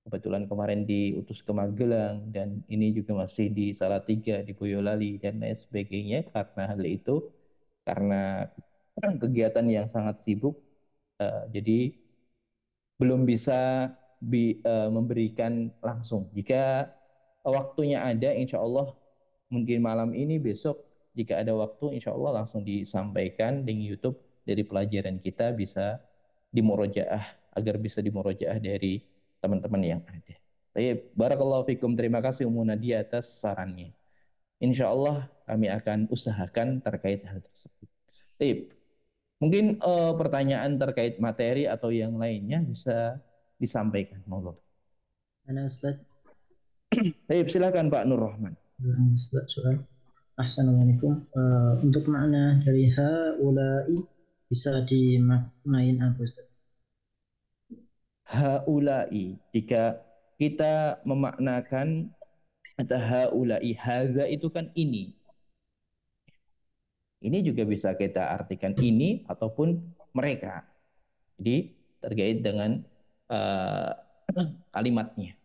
Kebetulan kemarin diutus ke Magelang dan ini juga masih di Salatiga, di Boyolali dan lain sebagainya. Karena hal itu, karena kegiatan yang sangat sibuk, jadi belum bisa memberikan langsung. Jika waktunya ada, insya Allah mungkin malam ini, besok jika ada waktu, insya Allah langsung disampaikan di YouTube dari pelajaran kita, bisa dimurojaah, agar bisa dimurojaah dari teman-teman yang ada. Baik, barakallahu fikum. Terima kasih Ummu Nadia atas sarannya. Insya Allah kami akan usahakan terkait hal tersebut. Baik, mungkin pertanyaan terkait materi atau yang lainnya bisa disampaikan. Monggo. Ana Ustaz. Baik, silakan Pak Nur Rahman. Soal. Assalamualaikum. Untuk makna dari haula'i bisa dimaknain apa Ustaz? Haula'i, jika kita memaknakan atau haula'i, haza itu kan ini. Ini juga bisa kita artikan ini ataupun mereka. Jadi terkait dengan kalimatnya.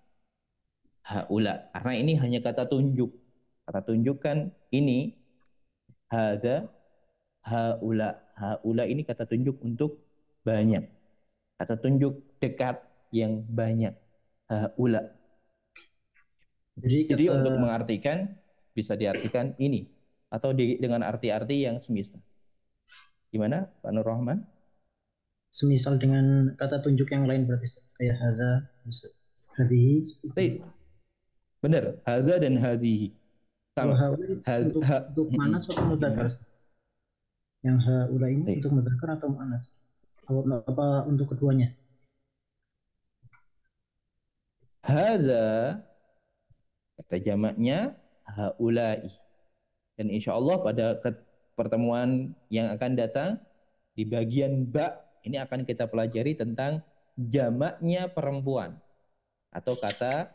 Haula, karena ini hanya kata tunjuk. Kata tunjuk kan ini, haza, haula. Haula ini kata tunjuk untuk banyak. Kata tunjuk dekat yang banyak. Haula. Jadi untuk mengartikan bisa diartikan ini atau dengan arti-arti yang semisal. Gimana Pak Nur Rahman? Semisal dengan kata tunjuk yang lain berarti Ustaz. Kayak hadza, hadhihi seperti Baik, itu. benar. Hadza dan hadhihi Kalau sama. haula untuk muannas atau mudzakkar? Gimana? Yang haula ini Baik. untuk mudzakkar atau muannas? Apa untuk keduanya? Hadza kata jamaknya haula'i. Dan insya Allah pada pertemuan yang akan datang di bagian ba ini akan kita pelajari tentang jamaknya perempuan atau kata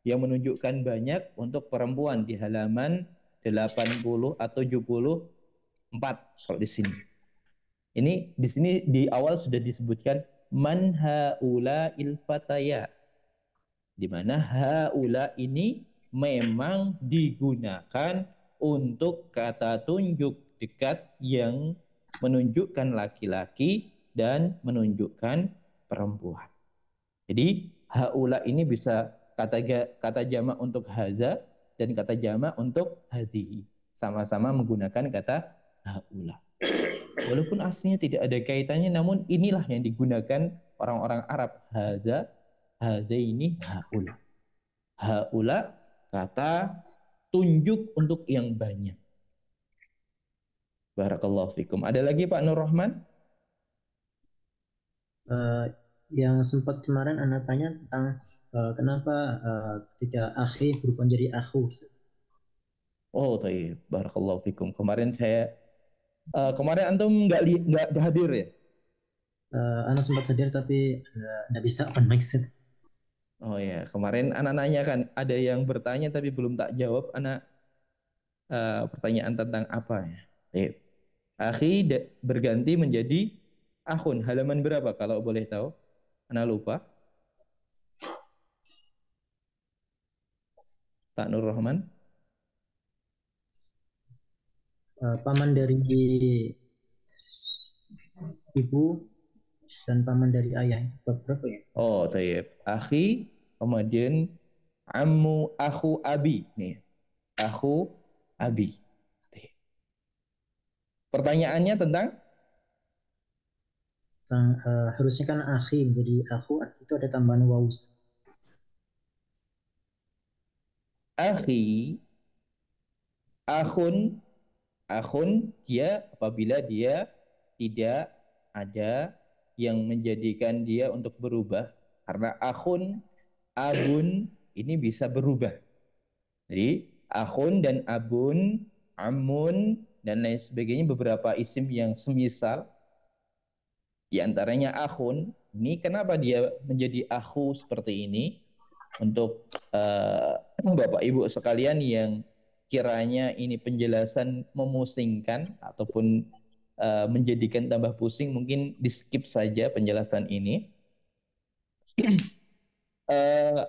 yang menunjukkan banyak untuk perempuan di halaman 80 atau 74 kalau di sini. Ini di sini di awal sudah disebutkan man haula il fataya, di mana haula ini memang digunakan untuk kata tunjuk dekat yang menunjukkan laki-laki dan menunjukkan perempuan. Jadi haula ini bisa kata jamak untuk hadza dan kata jamak untuk hadhihi. Sama-sama menggunakan kata haula. Walaupun aslinya tidak ada kaitannya, namun inilah yang digunakan orang-orang Arab. Hadza, hadaini, haula. Haula kata tunjuk untuk yang banyak. Barakallahu fikum. Ada lagi Pak Nur Rahman? Yang sempat kemarin Anda tanya tentang kenapa ketika akhi berubah menjadi akhu. Oh, tayyib. Barakallahu fikum. Kemarin antum nggak hadir ya? Anda sempat hadir tapi nggak bisa open mic. Oh ya, kemarin anak nanya kan, ada yang bertanya tapi belum tak jawab. Anak pertanyaan tentang apa ya? Tayyib. Akhi berganti menjadi akhun. Halaman berapa kalau boleh tahu? Anak lupa. Pak Nur Rahman. Paman dari ibu dan paman dari ayah. Berapa ya? Oh, tayyib. Akhi, kemudian akhu abi. Nih, akhu abi. Pertanyaannya tentang harusnya kan akhi menjadi akhu itu ada tambahan wawu. akhi, akhun dia apabila dia tidak ada yang menjadikan dia untuk berubah, karena abun ini bisa berubah. Jadi akhun dan abun, amun dan lain sebagainya, beberapa isim yang semisal. Di antaranya akhun. Ini kenapa dia menjadi akhu seperti ini? Untuk Bapak Ibu sekalian yang kiranya ini penjelasan memusingkan ataupun menjadikan tambah pusing, mungkin di skip saja penjelasan ini.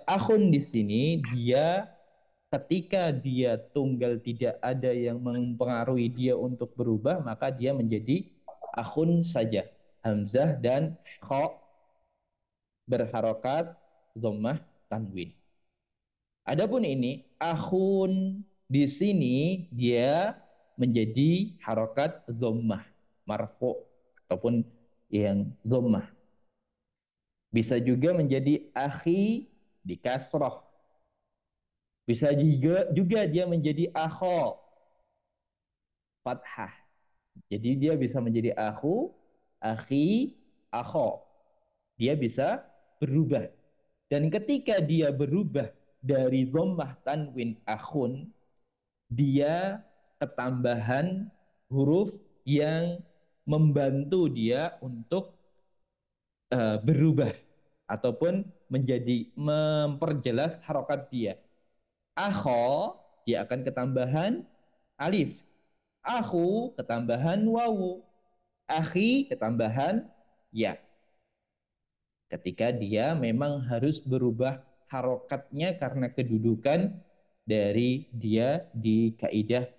Akhun di sini dia ketika dia tunggal tidak ada yang mempengaruhi dia untuk berubah, maka dia menjadi akhun saja. Hamzah dan kha berharokat dhammah tanwin. Adapun ini akhun di sini dia menjadi harokat dhammah marfu ataupun yang dhammah. Bisa juga menjadi akhi di kasroh. Bisa juga dia menjadi akho fathah. Jadi dia bisa menjadi akhu, akhi, akho. Dia bisa berubah. Dan ketika dia berubah dari dhammah tanwin akhun, dia ketambahan huruf yang membantu dia untuk berubah ataupun menjadi memperjelas harokat dia. Akho, dia akan ketambahan alif. Akhu, ketambahan wawu. Akhi, ketambahan ya. Ketika dia memang harus berubah harokatnya karena kedudukan dari dia di kaidah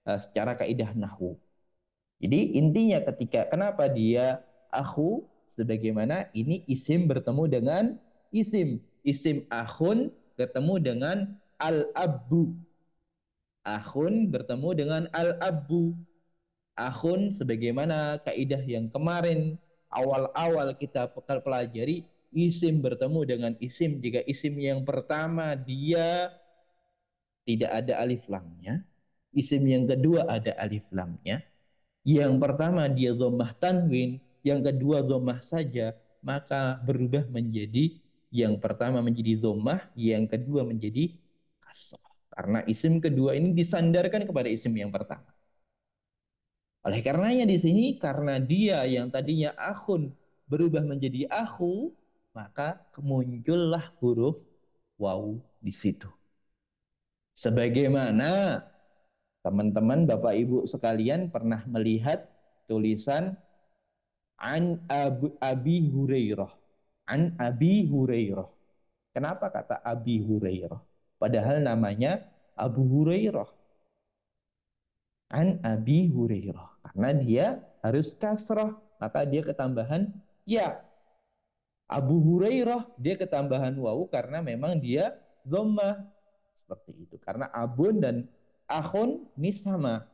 secara kaidah nahwu. Jadi intinya ketika kenapa dia akhu, sebagaimana ini isim bertemu dengan isim akhun ketemu dengan al-abbu. Akhun bertemu dengan al-abbu. Akhun sebagaimana kaidah yang kemarin awal-awal kita pelajari, isim bertemu dengan isim jika isim yang pertama dia tidak ada alif lamnya, isim yang kedua ada alif lamnya, yang pertama dia dhammah tanwin, yang kedua dhammah saja, maka berubah menjadi yang pertama menjadi dhammah, yang kedua menjadi kasrah. Karena isim kedua ini disandarkan kepada isim yang pertama. Oleh karenanya di sini karena dia yang tadinya akhun berubah menjadi akhu, maka muncullah huruf waw di situ. Sebagaimana teman-teman Bapak Ibu sekalian pernah melihat tulisan an Abi Hurairah. An Abi Hurairah. Kenapa kata Abi Hurairah? Padahal namanya Abu Hurairah. An Abi Hurairah. Karena dia harus kasrah, maka dia ketambahan ya. Abu Hurairah dia ketambahan wawu karena memang dia dhammah. Seperti itu. Karena abun dan akhun ini sama.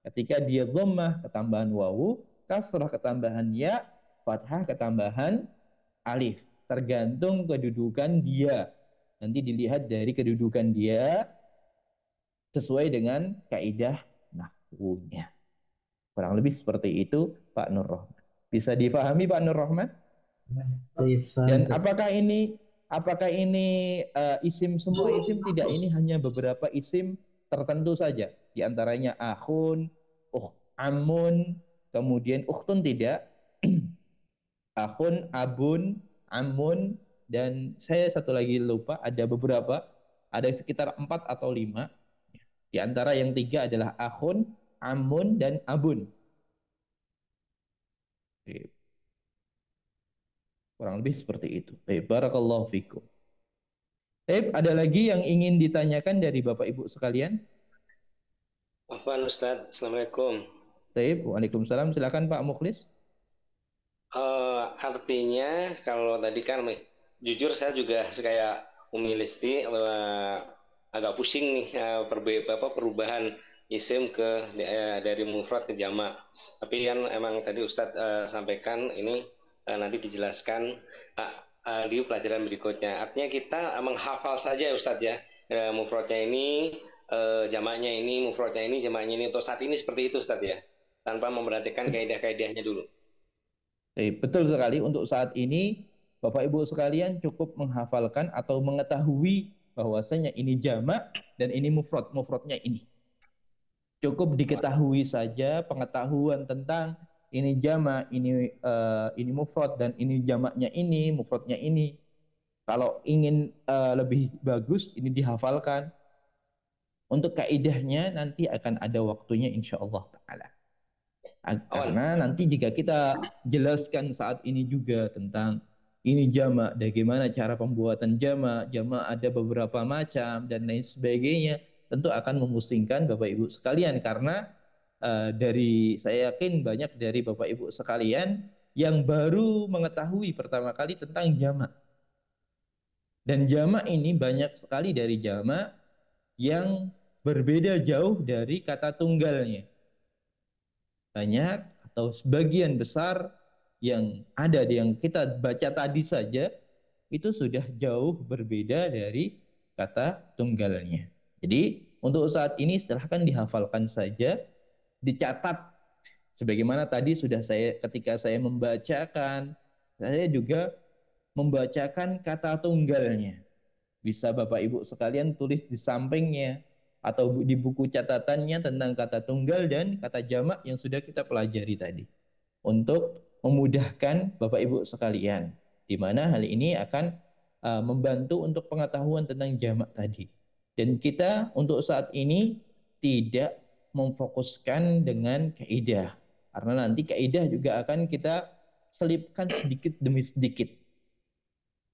Ketika dia dhammah ketambahan wawu, kasrah ketambahan ya, fathah ketambahan alif. Tergantung kedudukan dia. Nanti dilihat dari kedudukan dia sesuai dengan kaidah nahwunya. Kurang lebih seperti itu Pak Nur Rahman. Bisa dipahami Pak Nur Rahman? Dan apakah ini isim semua isim? Tidak, ini hanya beberapa isim tertentu saja. Di antaranya akhun, amun, kemudian ukhtun tidak. Akhun, abun, amun, dan saya satu lagi lupa, ada beberapa, ada sekitar 4 atau 5. Di antara yang 3 adalah akhun, amun, dan abun. Kurang lebih seperti itu. Barakallahu fikum. Ada lagi yang ingin ditanyakan dari Bapak Ibu sekalian? Afwan Ustaz, Assalamualaikum. Waalaikumsalam. Silakan Pak Mukhlis. Artinya kalau tadi kan jujur saya juga kayak Umi Listi agak pusing nih perubahan isim dari mufrad ke jamak. Tapi kan emang tadi Ustadz sampaikan ini nanti dijelaskan di pelajaran berikutnya. Artinya kita menghafal saja ya Ustadz ya, mufradnya ini jamaknya ini, mufradnya ini, jamaknya ini. Untuk saat ini seperti itu Ustadz ya, tanpa memperhatikan kaidah-kaidahnya dulu. Betul sekali. Untuk saat ini Bapak Ibu sekalian cukup menghafalkan atau mengetahui bahwasanya ini jamak dan ini mufrad, mufradnya ini. Cukup diketahui saja pengetahuan tentang ini jamak, ini mufrad, dan ini jamaknya ini, mufradnya ini. Kalau ingin lebih bagus, ini dihafalkan. Untuk kaidahnya nanti akan ada waktunya insya Allah ta'ala. Karena nanti jika kita jelaskan saat ini juga tentang ini jamak, bagaimana cara pembuatan jamak, jamak ada beberapa macam dan lain sebagainya, tentu akan memusingkan Bapak Ibu sekalian. Karena saya yakin banyak dari Bapak Ibu sekalian yang baru mengetahui pertama kali tentang jamak. Dan jamak ini banyak sekali dari jamak yang berbeda jauh dari kata tunggalnya. Banyak atau sebagian besar yang ada yang kita baca tadi saja itu sudah jauh berbeda dari kata tunggalnya. Jadi untuk saat ini silahkan dihafalkan saja, dicatat. Sebagaimana tadi sudah ketika saya membacakan, saya juga membacakan kata tunggalnya. Bisa Bapak Ibu sekalian tulis di sampingnya atau di buku catatannya tentang kata tunggal dan kata jamak yang sudah kita pelajari tadi, untuk memudahkan Bapak Ibu sekalian, di mana hal ini akan membantu untuk pengetahuan tentang jamak tadi. Dan kita untuk saat ini tidak memfokuskan dengan kaidah, karena nanti kaidah juga akan kita selipkan sedikit demi sedikit,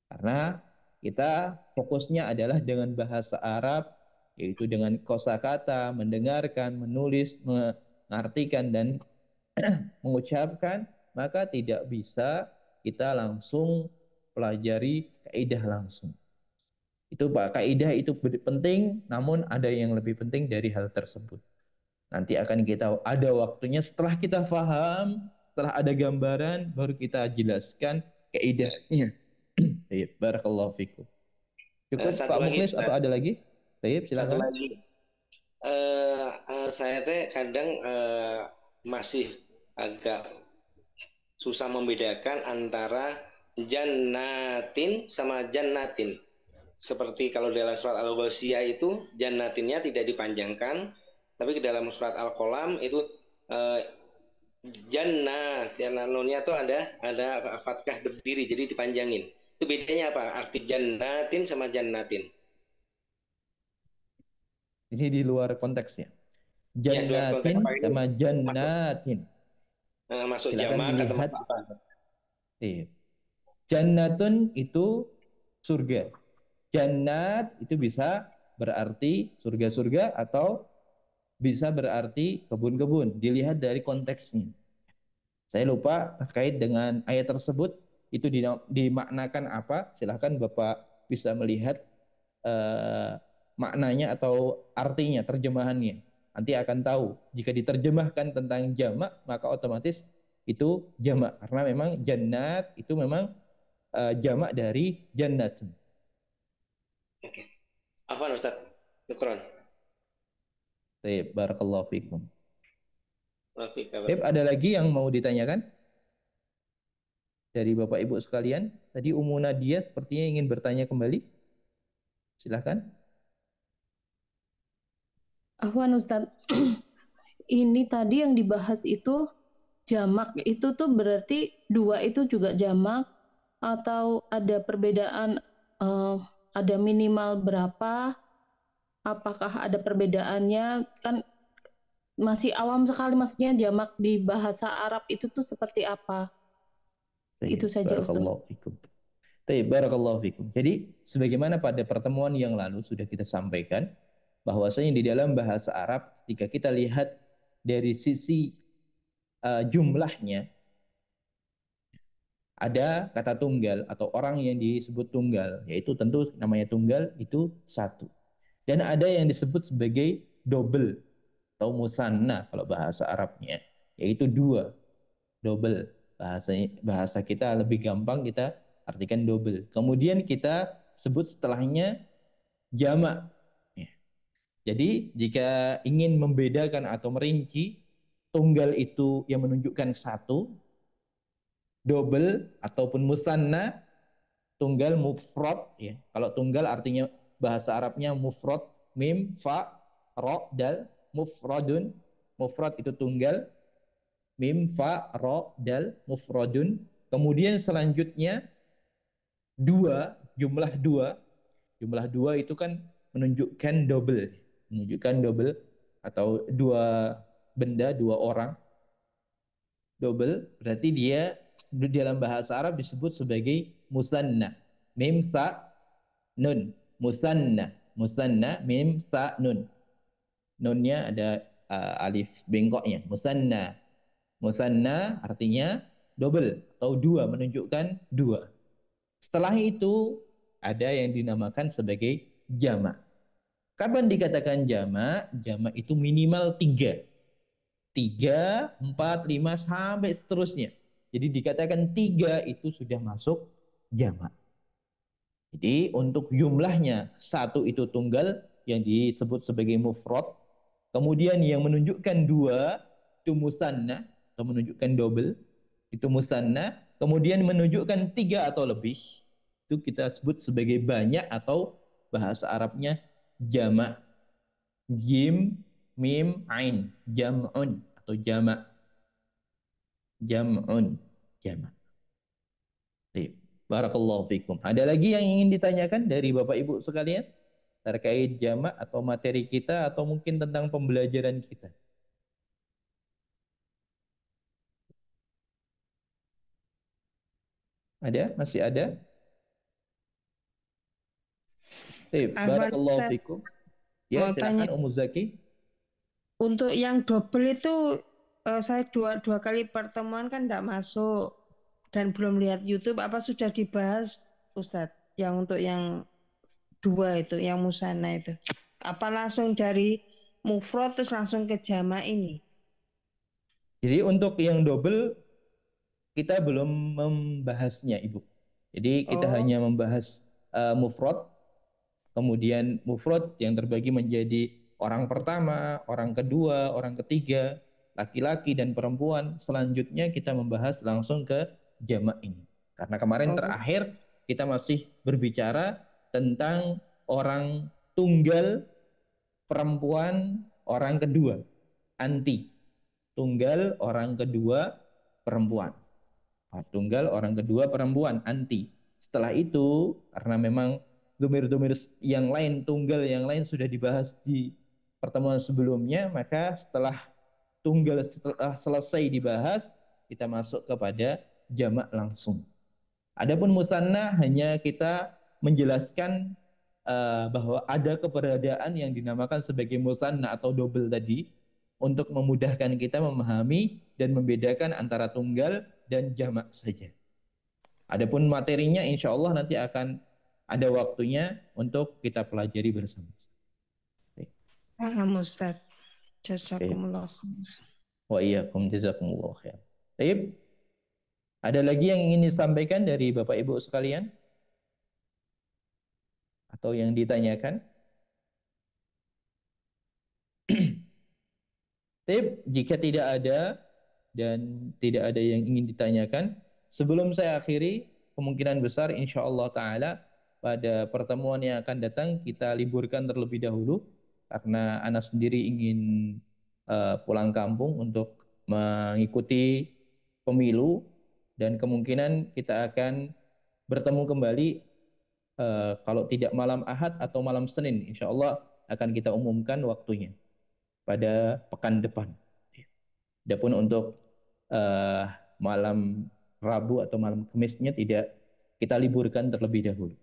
karena kita fokusnya adalah dengan bahasa Arab, yaitu dengan kosakata, mendengarkan, menulis, mengartikan, dan mengucapkan. Maka tidak bisa kita langsung pelajari kaidah langsung. Itu Pak, kaidah itu penting, namun ada yang lebih penting dari hal tersebut. Nanti akan kita ada waktunya setelah kita paham, setelah ada gambaran, baru kita jelaskan kaidahnya. Baik, barakallahu fikum. Cukup Satu Pak lagi Mukhlis atau Ustaz. ada lagi? Baik, Satu silakan. lagi. Saya teh kadang masih agak susah membedakan antara jannatin sama jannatin. Seperti kalau dalam surat Al-Ghasyiyah itu jannatinnya tidak dipanjangkan, tapi ke dalam surat Al-Qalam itu eh, jannah nunnya tuh ada fathah berdiri jadi dipanjangin. Itu bedanya apa? Arti jannatin sama jannatin. Ini di luar konteksnya. Ya, dua konteks apa Jannatin ini? sama Masuk jannatin. masuk Silakan jamak atau dilihat. masuk apa? Iya. Jannatun itu surga. Jannat itu bisa berarti surga-surga atau bisa berarti kebun-kebun. Dilihat dari konteksnya. Saya lupa terkait dengan ayat tersebut itu dimaknakan apa. Silahkan Bapak bisa melihat maknanya atau artinya, terjemahannya. Nanti akan tahu. Jika diterjemahkan tentang jamak, maka otomatis itu jamak. Karena memang jannat itu memang jamak dari jannatun. Oke. Afwan Ustaz. Syukron. Baik, barakallahu fikum. Wafika. Baik, ada lagi yang mau ditanyakan dari Bapak Ibu sekalian? Tadi Ummu Nadia sepertinya ingin bertanya kembali. Silahkan. Afwan Ustadz, ini tadi yang dibahas itu jamak itu tuh berarti dua itu juga jamak atau ada perbedaan, ada minimal berapa? Apakah ada perbedaannya? Kan masih awam sekali, maksudnya jamak di bahasa Arab itu tuh seperti apa? Baik, Itu saja Ustaz. barakallahu fikum. Baik, barakallahu fikum. Jadi, sebagaimana pada pertemuan yang lalu sudah kita sampaikan, bahwasanya di dalam bahasa Arab ketika kita lihat dari sisi jumlahnya, ada kata tunggal atau orang yang disebut tunggal, yaitu tentu namanya tunggal itu satu. Dan ada yang disebut sebagai double atau musanna kalau bahasa Arabnya, yaitu dua. Double. Bahasa kita lebih gampang, kita artikan double. Kemudian kita sebut setelahnya jamak. Ya. Jadi jika ingin membedakan atau merinci, tunggal itu yang menunjukkan satu, double ataupun musanna, tunggal mufrad. Ya. Kalau tunggal artinya bahasa Arabnya mufrad, mim, fa, ro, dal, mufradun. Mufrad itu tunggal, mim, fa, ro, dal, mufradun. Kemudian selanjutnya dua, jumlah dua. Jumlah dua itu kan menunjukkan double. Menunjukkan double atau dua benda, dua orang. Double berarti dia di dalam bahasa Arab disebut sebagai musanna. Mim, sa, nun. Musanna. Musanna, mim, sa, nun. Nunnya ada alif bengkoknya. Musanna. Musanna artinya double atau dua, menunjukkan dua. Setelah itu ada yang dinamakan sebagai jamak. Kapan dikatakan jamak? Jamak itu minimal tiga. 3, 4, 5 sampai seterusnya. Jadi dikatakan 3 itu sudah masuk jamak. Jadi untuk jumlahnya satu itu tunggal yang disebut sebagai mufrad. Kemudian yang menunjukkan dua itu musanna atau menunjukkan double itu musanna. Kemudian menunjukkan tiga atau lebih itu kita sebut sebagai banyak atau bahasa Arabnya jamak. Jim, mim, ain, jam'un atau jamak. Jam'un, jamak. Baik. Barakallahu fikum. Ada lagi yang ingin ditanyakan dari Bapak Ibu sekalian terkait jamak atau materi kita atau mungkin tentang pembelajaran kita? Ada? Masih ada? Baik. Barakallahu fikum. Ya, silakan Ummu Zaki. Untuk yang double itu saya dua kali pertemuan kan tidak masuk dan belum lihat YouTube. Apa sudah dibahas Ustadz? Yang untuk yang dua itu, yang musana itu. Apa langsung dari mufrad terus langsung ke jamak ini? Jadi untuk yang double kita belum membahasnya, Ibu. Jadi kita Oh, hanya membahas mufrad, kemudian mufrad yang terbagi menjadi orang pertama, orang kedua, orang ketiga, laki-laki dan perempuan. Selanjutnya kita membahas langsung ke jamak ini. Karena kemarin oh, terakhir kita masih berbicara tentang orang tunggal, perempuan, orang kedua, anti. Tunggal, orang kedua, perempuan. Tunggal, orang kedua, perempuan, anti. Setelah itu, karena memang domir-domir yang lain, tunggal yang lain sudah dibahas di pertemuan sebelumnya, maka setelah tunggal setelah selesai dibahas, kita masuk kepada jamak langsung. Adapun musanna hanya kita menjelaskan bahwa ada keberadaan yang dinamakan sebagai musanna atau double tadi untuk memudahkan kita memahami dan membedakan antara tunggal dan jamak saja. Adapun materinya insya Allah nanti akan ada waktunya untuk kita pelajari bersama. paham Ustaz. Jazakumullah. Wa iyyakum jazakumullah khair. Baik. Ada lagi yang ingin disampaikan dari Bapak Ibu sekalian? Atau yang ditanyakan? Tapi jika tidak ada dan tidak ada yang ingin ditanyakan, sebelum saya akhiri, kemungkinan besar insya Allah Ta'ala pada pertemuan yang akan datang kita liburkan terlebih dahulu karena anak sendiri ingin pulang kampung untuk mengikuti pemilu dan kemungkinan kita akan bertemu kembali kalau tidak malam Ahad atau malam Senin, insya Allah akan kita umumkan waktunya pada pekan depan. Adapun untuk malam Rabu atau malam Kamisnya tidak kita liburkan terlebih dahulu.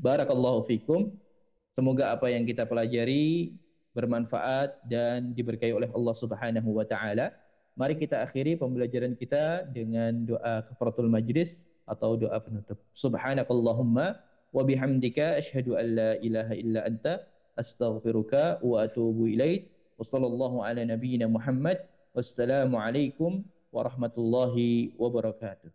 Barakallahu fikum. Semoga apa yang kita pelajari bermanfaat dan diberkahi oleh Allah Subhanahu wa taala. Mari kita akhiri pembelajaran kita dengan doa kafaratul majlis atau doa penutup. Subhanakallahumma wa bihamdika asyhadu an la ilaha illa anta astaghfiruka wa atubu ilaik. Wassallallahu ala nabiyyina Muhammad. Wassalamualaikum warahmatullahi wabarakatuh.